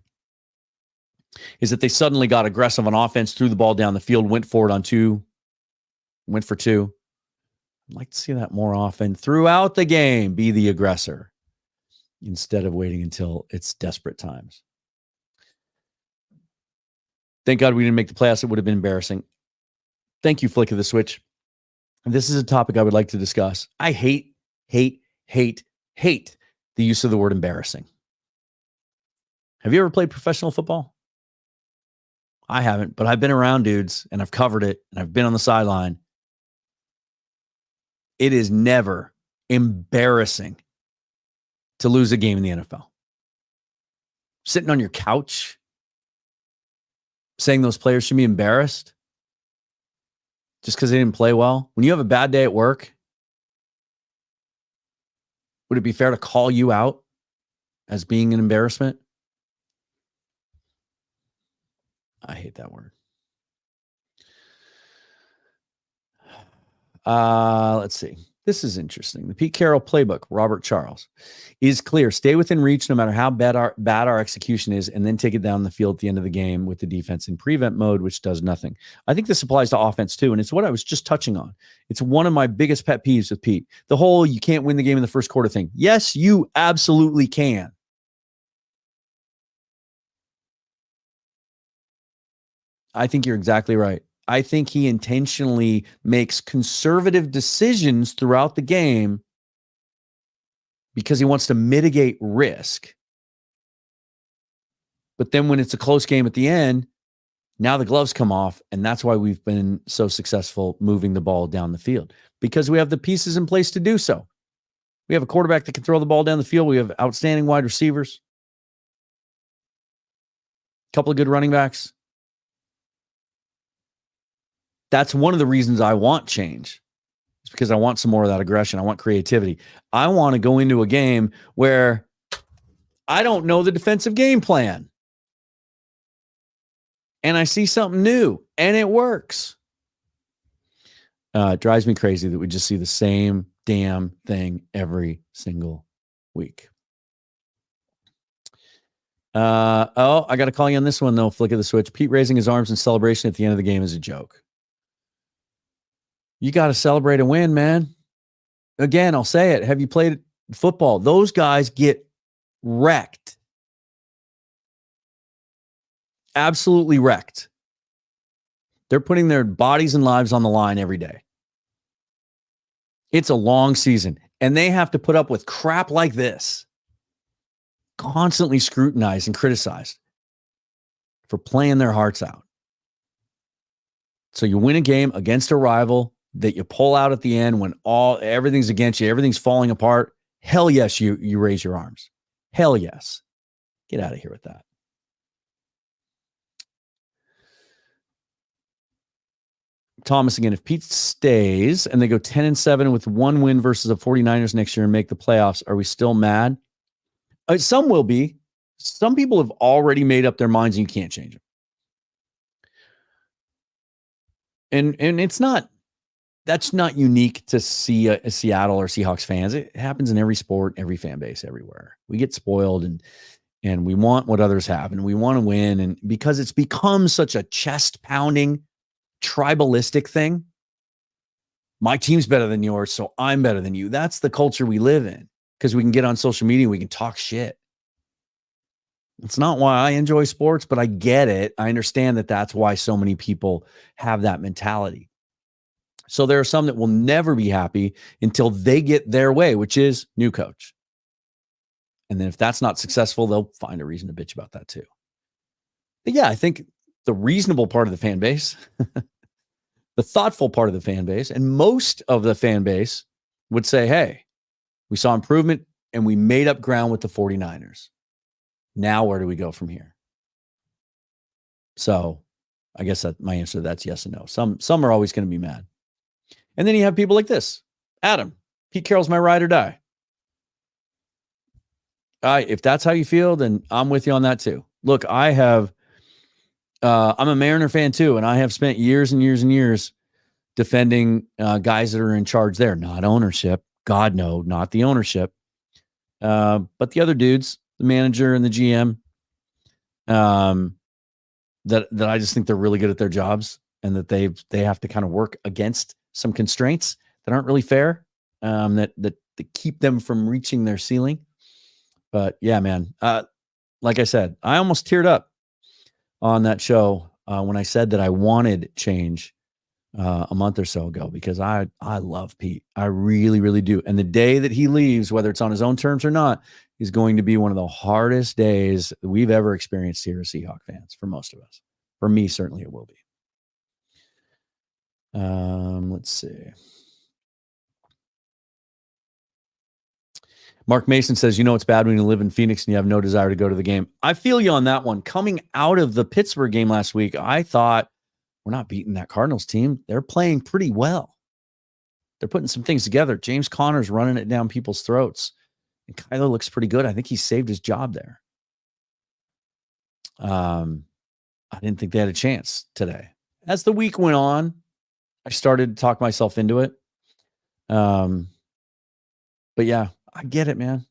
is that they suddenly got aggressive on offense, threw the ball down the field, went for it on two, went for two. I'd like to see that more often throughout the game, be the aggressor instead of waiting until it's desperate times. Thank God we didn't make the playoffs. It would have been embarrassing. Thank you, Flick of the Switch. This is a topic I would like to discuss. I hate the use of the word embarrassing. Have you ever played professional football? I haven't, but I've been around dudes and I've covered it and I've been on the sideline. It is never embarrassing to lose a game in the NFL. Sitting on your couch saying those players should be embarrassed just because they didn't play well. When you have a bad day at work, would it be fair to call you out as being an embarrassment? I hate that word. Let's see. This is interesting. The Pete Carroll playbook, Robert Charles, is clear. Stay within reach no matter how bad our execution is, and then take it down the field at the end of the game with the defense in prevent mode, which does nothing. I think this applies to offense too, and it's what I was just touching on. It's one of my biggest pet peeves with Pete. The whole you can't win the game in the first quarter thing. Yes, you absolutely can. I think you're exactly right. I think he intentionally makes conservative decisions throughout the game because he wants to mitigate risk. But then when it's a close game at the end, now the gloves come off, and that's why we've been so successful moving the ball down the field, because we have the pieces in place to do so. We have a quarterback that can throw the ball down the field. We have outstanding wide receivers, a couple of good running backs. That's one of the reasons I want change. It's because I want some more of that aggression. I want creativity. I want to go into a game where I don't know the defensive game plan. And I see something new and it works. It drives me crazy that we just see the same damn thing every single week. I got to call you on this one though. Flick of the Switch. Pete raising his arms in celebration at the end of the game is a joke. You got to celebrate a win, man. Again, I'll say it. Have you played football? Those guys get wrecked. Absolutely wrecked. They're putting their bodies and lives on the line every day. It's a long season, and they have to put up with crap like this. Constantly scrutinized and criticized for playing their hearts out. So you win a game against a rival that you pull out at the end when everything's against you, everything's falling apart. Hell yes, you raise your arms. Hell yes. Get out of here with that. Thomas again, if Pete stays and they go 10-7 with one win versus the 49ers next year and make the playoffs, are we still mad? Some will be. Some people have already made up their minds and you can't change them. And that's not unique to see a Seattle or Seahawks fans. It happens in every sport, every fan base, everywhere. We get spoiled and we want what others have and we want to win. And because it's become such a chest pounding, tribalistic thing, my team's better than yours, so I'm better than you. That's the culture we live in because we can get on social media, we can talk shit. It's not why I enjoy sports, but I get it. I understand that that's why so many people have that mentality. So there are some that will never be happy until they get their way, which is new coach. And then if that's not successful, they'll find a reason to bitch about that too. But yeah, I think the reasonable part of the fan base, the thoughtful part of the fan base, and most of the fan base would say, hey, we saw improvement and we made up ground with the 49ers. Now, where do we go from here? So I guess that my answer to that's yes and no. Some are always going to be mad. And then you have people like this. Adam, Pete Carroll's my ride or die. If that's how you feel, then I'm with you on that too. Look, I'm a Mariner fan too, and I have spent years and years and years defending guys that are in charge there, not ownership. God, no, not the ownership. But the other dudes, the manager and the GM, that I just think they're really good at their jobs and that they have to kind of work against some constraints that aren't really fair, that keep them from reaching their ceiling. But yeah, man, like I said, I almost teared up on that show when I said that I wanted change a month or so ago because I love Pete. I really, really do. And the day that he leaves, whether it's on his own terms or not, is going to be one of the hardest days we've ever experienced here as Seahawks fans for most of us. For me, certainly it will be. Let's see. Mark Mason says, it's bad when you live in Phoenix and you have no desire to go to the game. I feel you on that one. Coming out of the Pittsburgh game last week, I thought we're not beating that Cardinals team. They're playing pretty well. They're putting some things together. James Conner's running it down people's throats. And Kyler looks pretty good. I think he saved his job there. I didn't think they had a chance today. As the week went on, I started to talk myself into it. But yeah, I get it, man.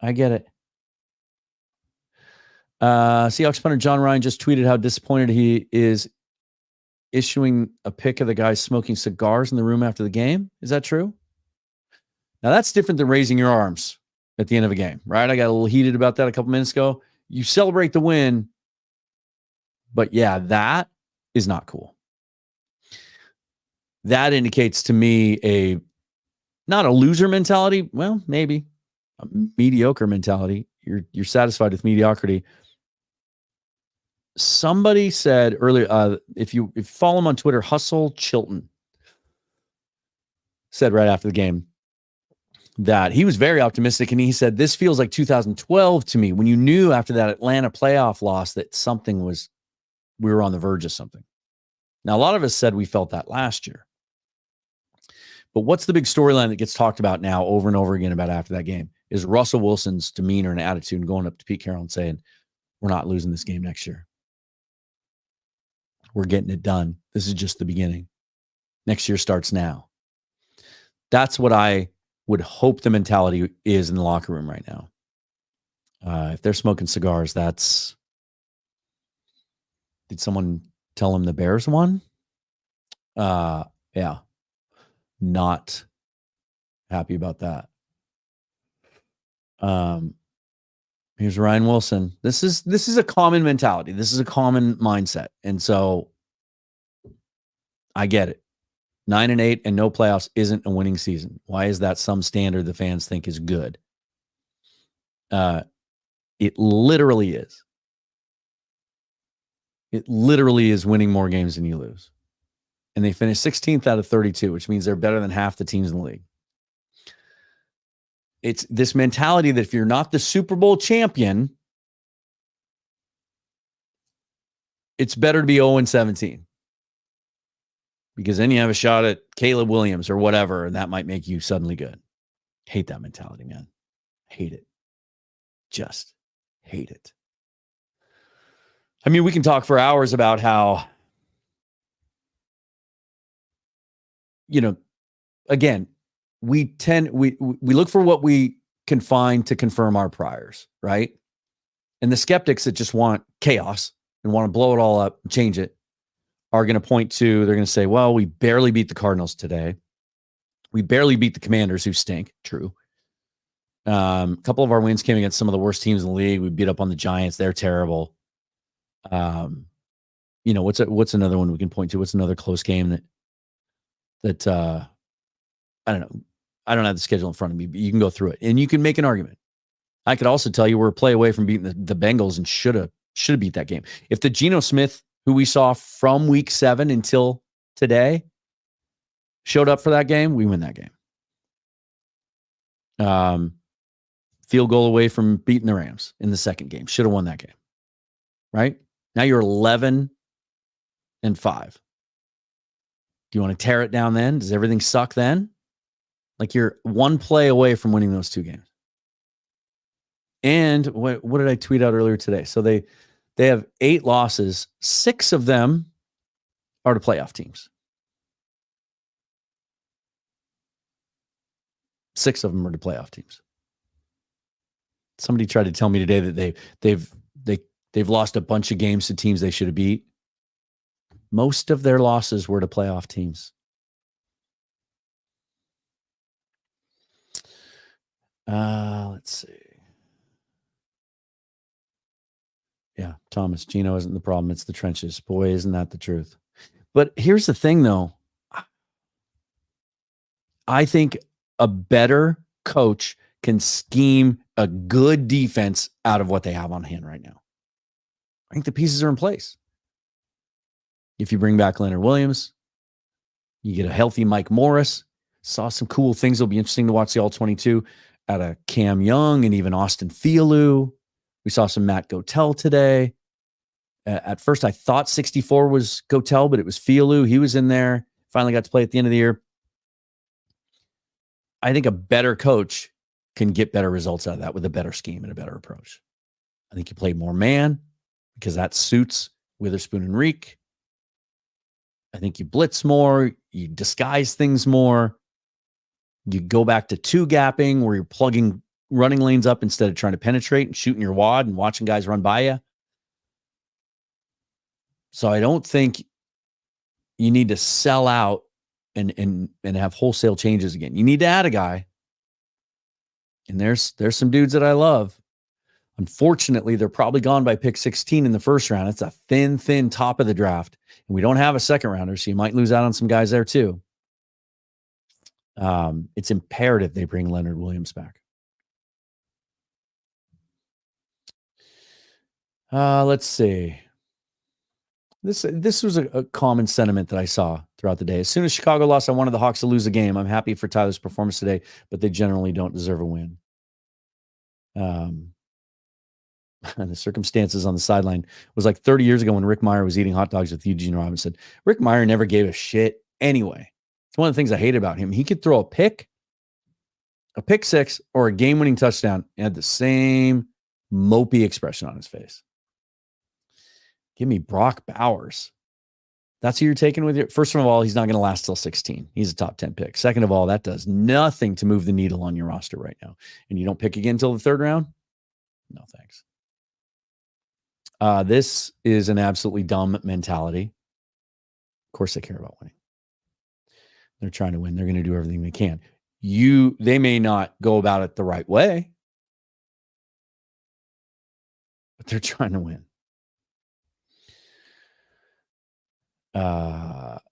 I get it. Seahawks punter John Ryan just tweeted how disappointed he is issuing a pic of the guy smoking cigars in the room after the game. Is that true? Now, that's different than raising your arms at the end of a game, right? I got a little heated about that a couple minutes ago. You celebrate the win, but yeah, that is not cool. That indicates to me not a loser mentality. Well, maybe a mediocre mentality. You're satisfied with mediocrity. Somebody said earlier, if you follow him on Twitter, Hustle Chilton said right after the game that he was very optimistic. And he said, this feels like 2012 to me, when you knew after that Atlanta playoff loss that we were on the verge of something. Now, a lot of us said we felt that last year. But what's the big storyline that gets talked about now over and over again about after that game is Russell Wilson's demeanor and attitude and going up to Pete Carroll and saying, we're not losing this game next year. We're getting it done. This is just the beginning. Next year starts now. That's what I would hope the mentality is in the locker room right now. If they're smoking cigars, did someone tell them the Bears won? Yeah. Not happy about that. Here's Ryan Wilson. This is a common mentality. This is a common mindset. And so I get it. 9-8 and no playoffs isn't a winning season. Why is that some standard the fans think is good? It literally is. It literally is winning more games than you lose. And they finished 16th out of 32, which means they're better than half the teams in the league. It's this mentality that if you're not the Super Bowl champion, it's better to be 0-17. Because then you have a shot at Caleb Williams or whatever, and that might make you suddenly good. Hate that mentality, man. Hate it. Just hate it. I mean, we can talk for hours about how again, we look for what we can find to confirm our priors, right? And the skeptics that just want chaos and want to blow it all up and change it are going to point to, they're going to say, well, we barely beat the Cardinals today. We barely beat the Commanders, who stink. True. A couple of our wins came against some of the worst teams in the league. We beat up on the Giants. They're terrible. What's another one we can point to? What's another close game that I don't know. I don't have the schedule in front of me, but you can go through it and you can make an argument. I could also tell you we're a play away from beating the Bengals and should have beat that game. If the Geno Smith, who we saw from week 7 until today, showed up for that game, we win that game. Field goal away from beating the Rams in the second game. Should have won that game. Right? Now you're 11-5. Do you want to tear it down then? Does everything suck then? Like, you're one play away from winning those 2 games. And what did I tweet out earlier today? So they have 8 losses. 6 of them are to playoff teams. 6 of them are to playoff teams. Somebody tried to tell me today that they've lost a bunch of games to teams they should have beat. Most of their losses were to playoff teams. Let's see. Yeah, Thomas, Geno isn't the problem. It's the trenches. Boy, isn't that the truth. But here's the thing, though. I think a better coach can scheme a good defense out of what they have on hand right now. I think the pieces are in place. If you bring back Leonard Williams, you get a healthy Mike Morris. Saw some cool things. It'll be interesting to watch the All-22 out of Cam Young and even Austin Thielu. We saw some Matt Gotel today. At first, I thought 64 was Gotel, but it was Thielu. He was in there. Finally got to play at the end of the year. I think a better coach can get better results out of that with a better scheme and a better approach. I think you play more man because that suits Witherspoon and Reek. I think you blitz more. You disguise things more. You go back to 2 gapping where you're plugging running lanes up instead of trying to penetrate and shooting your wad and watching guys run by you. So I don't think you need to sell out and have wholesale changes again. You need to add a guy. And there's some dudes that I love. Unfortunately, they're probably gone by pick 16 in the first round. It's a thin top of the draft. And we don't have a second rounder, so you might lose out on some guys there too. It's imperative they bring Leonard Williams back. Let's see. This was a common sentiment that I saw throughout the day. As soon as Chicago lost, I wanted the Hawks to lose a game. I'm happy for Tyler's performance today, but they generally don't deserve a win. And the circumstances on the sideline was like 30 years ago when Rick Meyer was eating hot dogs with Eugene Robinson. Rick Meyer never gave a shit anyway. It's one of the things I hate about him. He could throw a pick 6, or a game-winning touchdown and had the same mopey expression on his face. Give me Brock Bowers. That's who you're taking with you. First of all, he's not going to last till 16. He's a top 10 pick. Second of all, that does nothing to move the needle on your roster right now. And you don't pick again until the 3rd round? No, thanks. This is an absolutely dumb mentality. Of course they care about winning. They're trying to win. They're going to do everything they can. They may not go about it the right way, but they're trying to win.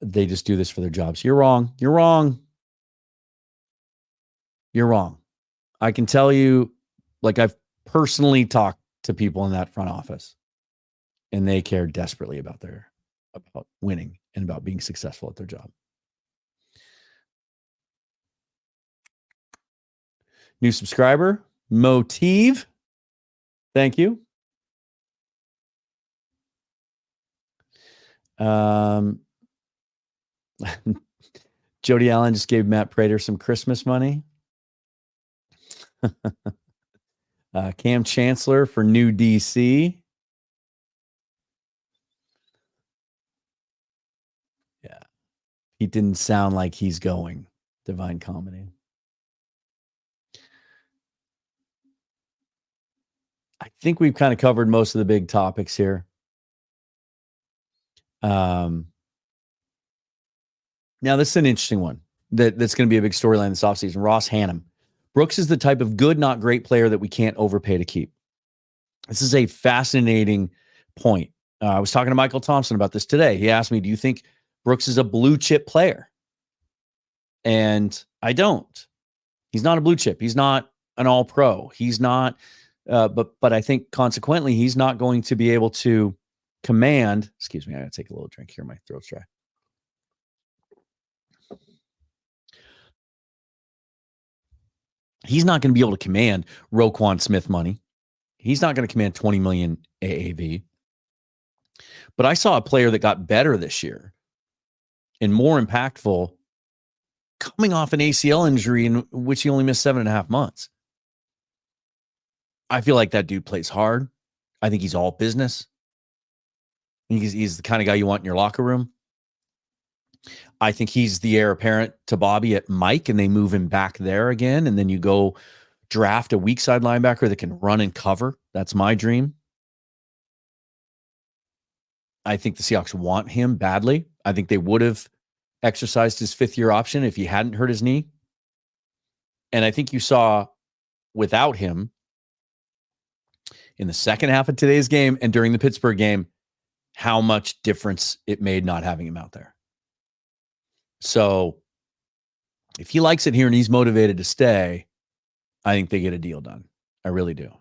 They just do this for their jobs. You're wrong. I can tell you, like, I've personally talked to people in that front office, and they care desperately about winning and about being successful at their job. New subscriber, Motive. Thank you. Jody Allen just gave Matt Prater some Christmas money. Cam Chancellor for new DC. Yeah. Pete didn't sound like he's going. Divine Comedy. I think we've kind of covered most of the big topics here. Now, this is an interesting one that's going to be a big storyline this offseason. Ross Hannum. Brooks is the type of good, not great player that we can't overpay to keep. This is a fascinating point. I was talking to Michael Thompson about this today. He asked me, do you think Brooks is a blue chip player? And I don't. He's not a blue chip. He's not an all pro. He's not, but I think consequently, he's not going to be able to command, excuse me, I gotta take a little drink here. My throat's dry. He's not going to be able to command Roquan Smith money. He's not going to command 20 million AAV. But I saw a player that got better this year and more impactful coming off an ACL injury in which he only missed 7.5 months. I feel like that dude plays hard. I think he's all business. He's the kind of guy you want in your locker room. I think he's the heir apparent to Bobby at Mike, and they move him back there again. And then you go draft a weak side linebacker that can run and cover. That's my dream. I think the Seahawks want him badly. I think they would have exercised his 5th-year option if he hadn't hurt his knee. And I think you saw without him in the second half of today's game and during the Pittsburgh game how much difference it made not having him out there. So if he likes it here and he's motivated to stay, I think they get a deal done. I really do.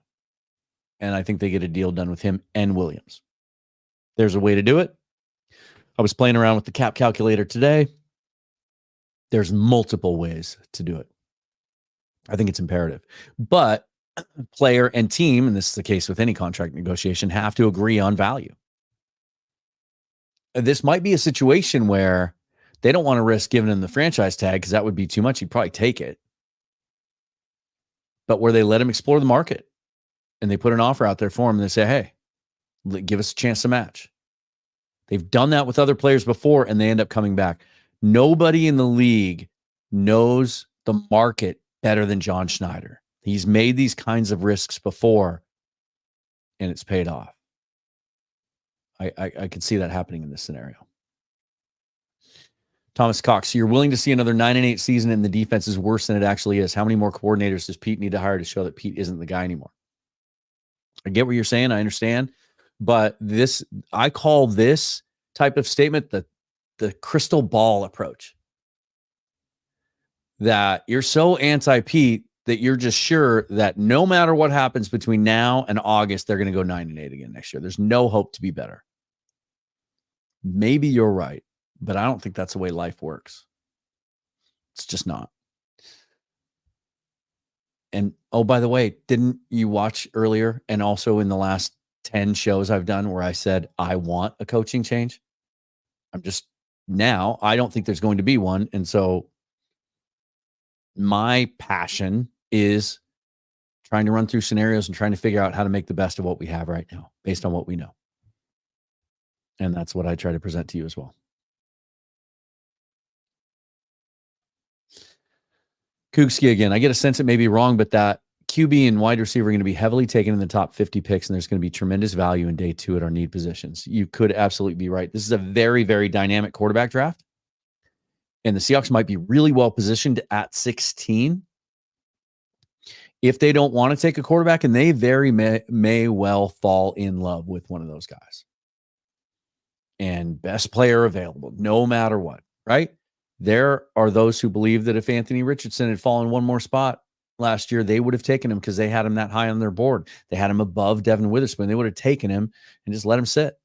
And I think they get a deal done with him and Williams. There's a way to do it. I was playing around with the cap calculator today. There's multiple ways to do it. I think it's imperative. But player and team, and this is the case with any contract negotiation, have to agree on value. This might be a situation where they don't want to risk giving him the franchise tag because that would be too much. He'd probably take it. But where they let him explore the market and they put an offer out there for him and they say, hey, give us a chance to match. They've done that with other players before and they end up coming back. Nobody in the league knows the market better than John Schneider. He's made these kinds of risks before and it's paid off. I could see that happening in this scenario. Thomas Cox, so you're willing to see another 9-8 season and the defense is worse than it actually is. How many more coordinators does Pete need to hire to show that Pete isn't the guy anymore? I get what you're saying. I understand. But I call this type of statement the crystal ball approach. That you're so anti-Pete that you're just sure that no matter what happens between now and August, they're going to go 9-8 again next year. There's no hope to be better. Maybe you're right, but I don't think that's the way life works. It's just not. And, oh, by the way, didn't you watch earlier and also in the last 10 shows I've done where I said I want a coaching change? I don't think there's going to be one. And so my passion is trying to run through scenarios and trying to figure out how to make the best of what we have right now based on what we know. And that's what I try to present to you as well. Kukski again. I get a sense it may be wrong, but that QB and wide receiver are going to be heavily taken in the top 50 picks, and there's going to be tremendous value in day 2 at our need positions. You could absolutely be right. This is a very, very dynamic quarterback draft. And the Seahawks might be really well positioned at 16 if they don't want to take a quarterback, and they very may well fall in love with one of those guys. And best player available, no matter what, right? There are those who believe that if Anthony Richardson had fallen one more spot last year, they would have taken him because they had him that high on their board. They had him above Devin Witherspoon. They would have taken him and just let him sit.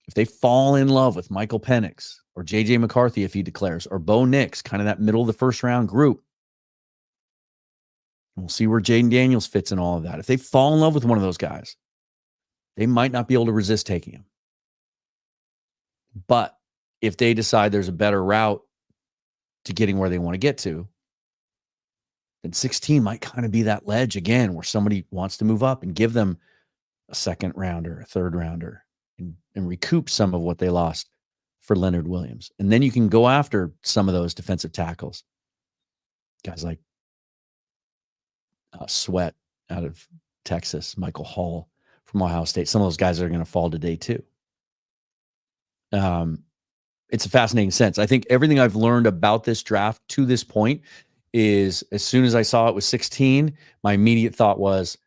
If they fall in love with Michael Penix or J.J. McCarthy, if he declares, or Bo Nix, kind of that middle of the first round group, we'll see where Jaden Daniels fits in all of that. If they fall in love with one of those guys, they might not be able to resist taking him. But if they decide there's a better route to getting where they want to get to, then 16 might kind of be that ledge again where somebody wants to move up and give them a second rounder, a third rounder, and recoup some of what they lost for Leonard Williams. And then you can go after some of those defensive tackles. Guys like Sweat out of Texas, Michael Hall from Ohio State. Some of those guys are going to fall today too. It's a fascinating sense. I think everything I've learned about this draft to this point is, as soon as I saw it was 16, my immediate thought was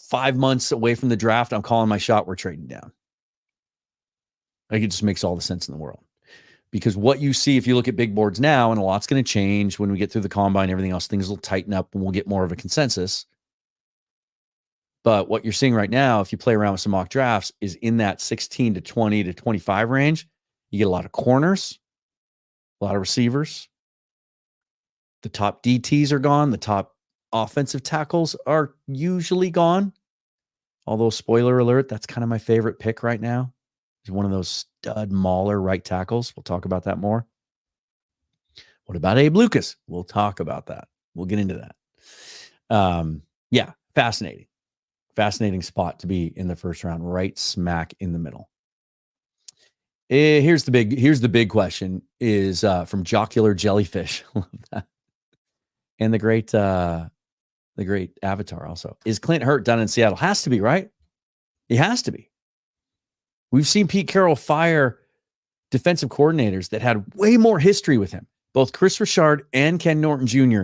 5 months away from the draft, I'm calling my shot, we're trading down. Like, it just makes all the sense in the world. Because what you see, if you look at big boards now, and a lot's going to change when we get through the combine and everything else, things will tighten up and we'll get more of a consensus. But what you're seeing right now, if you play around with some mock drafts, is in that 16 to 20 to 25 range. You get a lot of corners, a lot of receivers. The top DTs are gone. The top offensive tackles are usually gone. Although, spoiler alert, that's kind of my favorite pick right now. He's one of those stud mauler right tackles. We'll talk about that more. What about Abe Lucas? We'll talk about that. We'll get into that. Yeah, fascinating. Fascinating spot to be in the first round, right smack in the middle. Here's the big question is from Jocular Jellyfish. And the great Avatar also. Is Clint hurt down in Seattle? Has to be, right? He has to be. We've seen Pete Carroll fire defensive coordinators that had way more history with him. Both Chris Richard and Ken Norton Jr.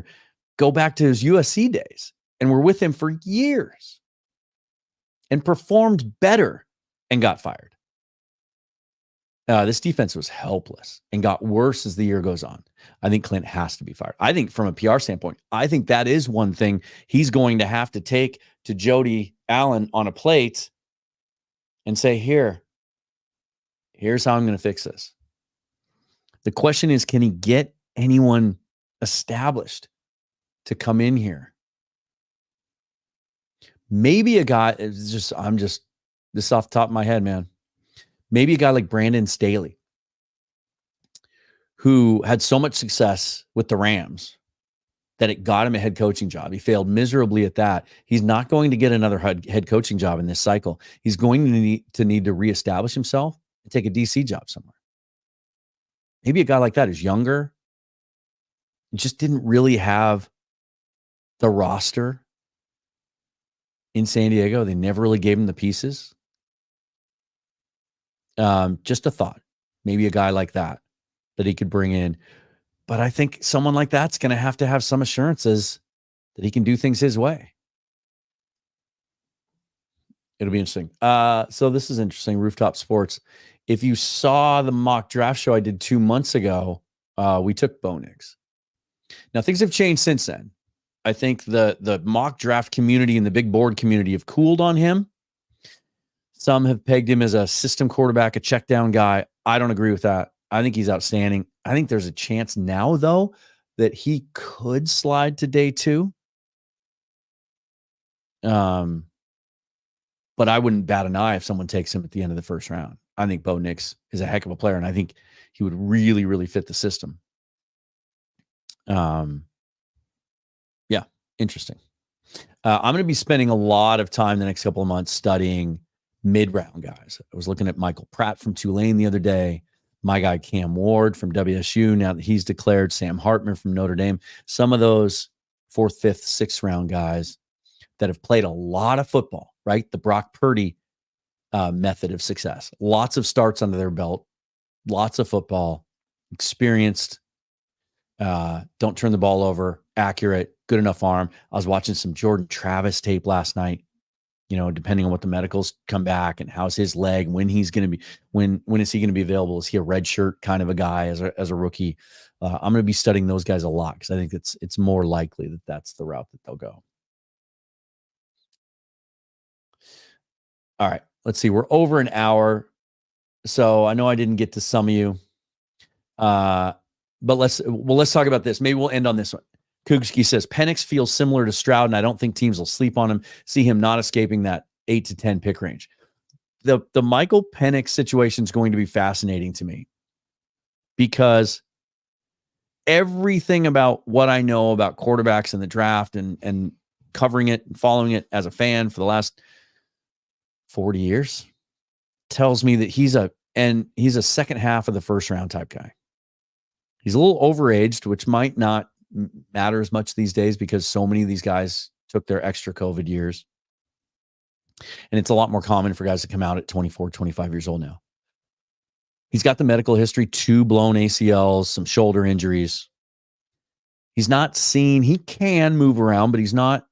go back to his USC days and were with him for years and performed better and got fired. This defense was helpless and got worse as the year goes on. I think Clint has to be fired. I think from a PR standpoint, I think that is one thing he's going to have to take to Jody Allen on a plate and say, here's how I'm going to fix this. The question is, can he get anyone established to come in here? Maybe a guy, this off the top of my head, man. Maybe a guy like Brandon Staley, who had so much success with the Rams that it got him a head coaching job. He failed miserably at that. He's not going to get another head coaching job in this cycle. He's going to need to reestablish himself and take a DC job somewhere. Maybe a guy like that is younger, just didn't really have the roster in San Diego. They never really gave him the pieces. Just a thought. Maybe a guy like that he could bring in. But I think someone like that's going to have some assurances that he can do things his way. It'll be interesting. So this is interesting. Rooftop Sports. If you saw the mock draft show I did 2 months ago, we took Bo Nix. Now, things have changed since then. I think the mock draft community and the big board community have cooled on him. Some have pegged him as a system quarterback, a check down guy. I don't agree with that. I think he's outstanding. I think there's a chance now, though, that he could slide to day 2. But I wouldn't bat an eye if someone takes him at the end of the first round. I think Bo Nix is a heck of a player, and I think he would really, really fit the system. Yeah, interesting. I'm going to be spending a lot of time the next couple of months studying mid-round guys. I was looking at Michael Pratt from Tulane the other day, my guy Cam Ward from WSU, now that he's declared, Sam Hartman from Notre Dame, some of those 4th, 5th, 6th round guys that have played a lot of football, right? The Brock Purdy method of success. Lots of starts under their belt, lots of football, experienced, don't turn the ball over, accurate, good enough arm. I was watching some Jordan Travis tape last night. Depending on what the medicals come back and how's his leg, when he's going to be, when is he going to be available? Is he a red shirt kind of a guy as a rookie? I'm going to be studying those guys a lot because I think it's more likely that that's the route that they'll go. All right, let's see. We're over an hour, so I know I didn't get to some of you, but let's talk about this. Maybe we'll end on this one. Kugski says, Penix feels similar to Stroud, and I don't think teams will sleep on him, see him not escaping that 8 to 10 pick range. The Michael Penix situation is going to be fascinating to me because everything about what I know about quarterbacks in the draft and covering it and following it as a fan for the last 40 years tells me that he's a And he's a second half of the first round type guy. He's a little overaged, which might not matter as much these days because so many of these guys took their extra COVID years. And it's a lot more common for guys to come out at 24, 25 years old now. He's got the medical history, 2 blown ACLs, some shoulder injuries. He's not seen, he can move around, but he's not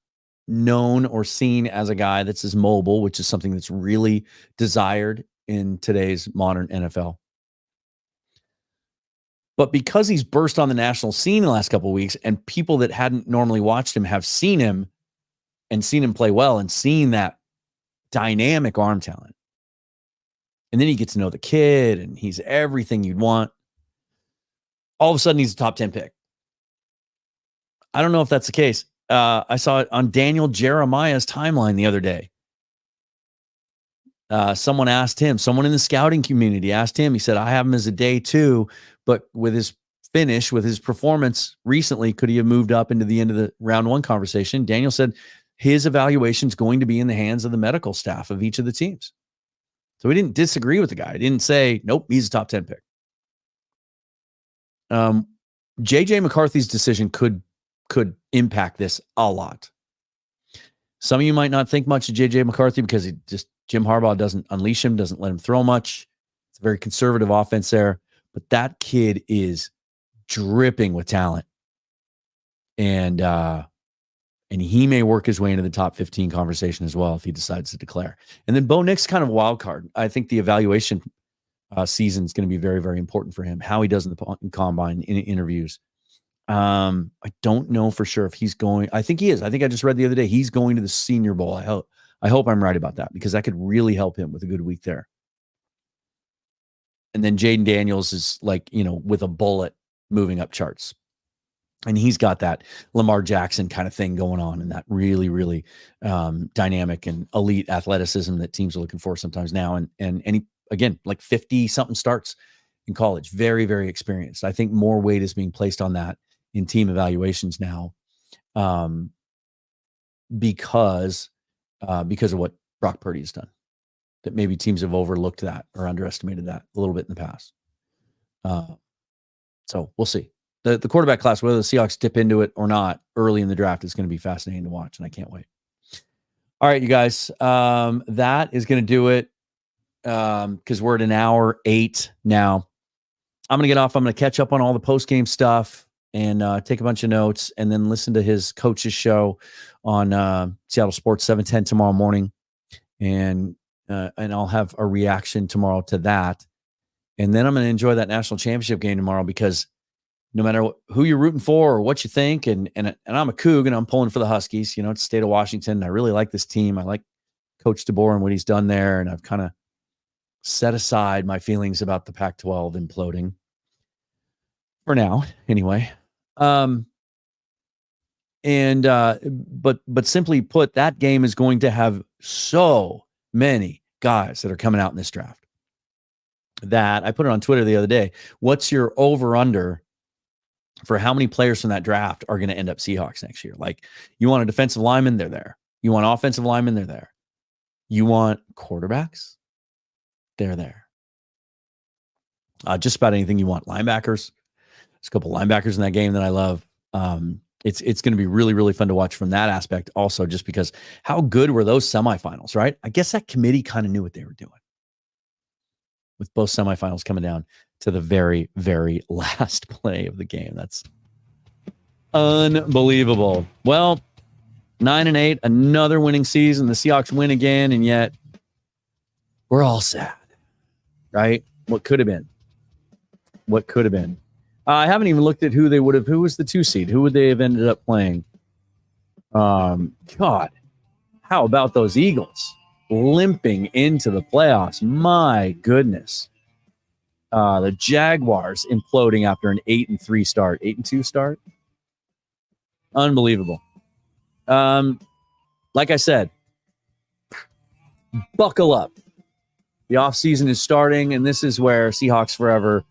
known or seen as a guy that's as mobile, which is something that's really desired in today's modern NFL. But because he's burst on the national scene in the last couple of weeks, and people that hadn't normally watched him have seen him and seen him play well and seen that dynamic arm talent. And then you get to know the kid and he's everything you'd want. All of a sudden, he's a top 10 pick. I don't know if that's the case. I saw it on Daniel Jeremiah's timeline the other day. Someone asked him, someone in the scouting community asked him, he said, I have him as a day 2, but with his finish, with his performance recently, could he have moved up into the end of the round 1 conversation? Daniel said his evaluation is going to be in the hands of the medical staff of each of the teams. So he didn't disagree with the guy. He didn't say, nope, he's a top 10 pick. JJ McCarthy's decision could impact this a lot. Some of you might not think much of JJ McCarthy because Jim Harbaugh doesn't unleash him, doesn't let him throw much. It's a very conservative offense there, but that kid is dripping with talent. And he may work his way into the top 15 conversation as well if he decides to declare. And then Bo Nix kind of a wild card. I think the evaluation season is going to be very, very important for him. How he does in the combine, in interviews. I don't know for sure if he's going. I think he is. I think I just read the other day he's going to the Senior Bowl. I hope I'm right about that because that could really help him with a good week there. And then Jaden Daniels is like, with a bullet moving up charts. And he's got that Lamar Jackson kind of thing going on and that really, really dynamic and elite athleticism that teams are looking for sometimes now. And he, again, like 50-something starts in college. Very, very experienced. I think more weight is being placed on that in team evaluations now because of what Brock Purdy has done. That maybe teams have overlooked that or underestimated that a little bit in the past. So we'll see. The quarterback class, whether the Seahawks dip into it or not early in the draft, is going to be fascinating to watch, and I can't wait. All right, you guys, that is going to do it because we're at an hour 8 now. I'm going to get off. I'm going to catch up on all the post-game stuff and take a bunch of notes and then listen to his coach's show on Seattle Sports 710 tomorrow morning. And I'll have a reaction tomorrow to that. And then I'm going to enjoy that national championship game tomorrow because no matter who you're rooting for or what you think, and I'm a Coug and I'm pulling for the Huskies, it's the state of Washington. I really like this team. I like Coach DeBoer and what he's done there. And I've kind of set aside my feelings about the Pac-12 imploding for now anyway. But simply put, that game is going to have so many guys that are coming out in this draft that I put it on Twitter the other day. What's your over-under for how many players from that draft are going to end up Seahawks next year? Like, you want a defensive lineman, they're there. You want offensive linemen, they're there. You want quarterbacks, they're there. Just about anything you want. Linebackers. There's a couple linebackers in that game that I love. It's going to be really, really fun to watch from that aspect also, just because how good were those semifinals, right? I guess that committee kind of knew what they were doing with both semifinals coming down to the very, very last play of the game. That's unbelievable. Well, 9-8, another winning season. The Seahawks win again, and yet we're all sad, right? What could have been? What could have been? I haven't even looked at who they would have. Who was the 2 seed? Who would they have ended up playing? God, how about those Eagles limping into the playoffs? My goodness. The Jaguars imploding after an 8-3 start, 8-2 start. Unbelievable. Like I said, buckle up. The offseason is starting, and this is where Seahawks Forever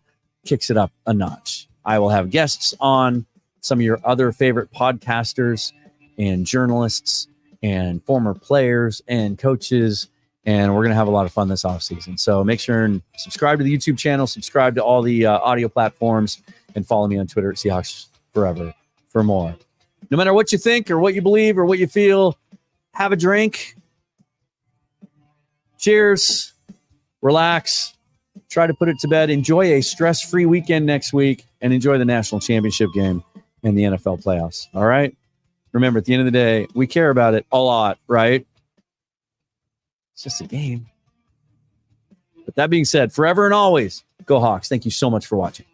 kicks it up a notch. I will have guests on, some of your other favorite podcasters and journalists and former players and coaches and we're going to have a lot of fun this offseason. So make sure and subscribe to the YouTube channel, subscribe to all the audio platforms, and follow me on Twitter at Seahawks Forever for more. No matter what you think or what you believe or what you feel, have a drink. Cheers. Relax. Try to put it to bed. Enjoy a stress-free weekend next week, and enjoy the national championship game and the NFL playoffs. All right? Remember, at the end of the day, we care about it a lot, right? It's just a game. But that being said, forever and always, go Hawks. Thank you so much for watching.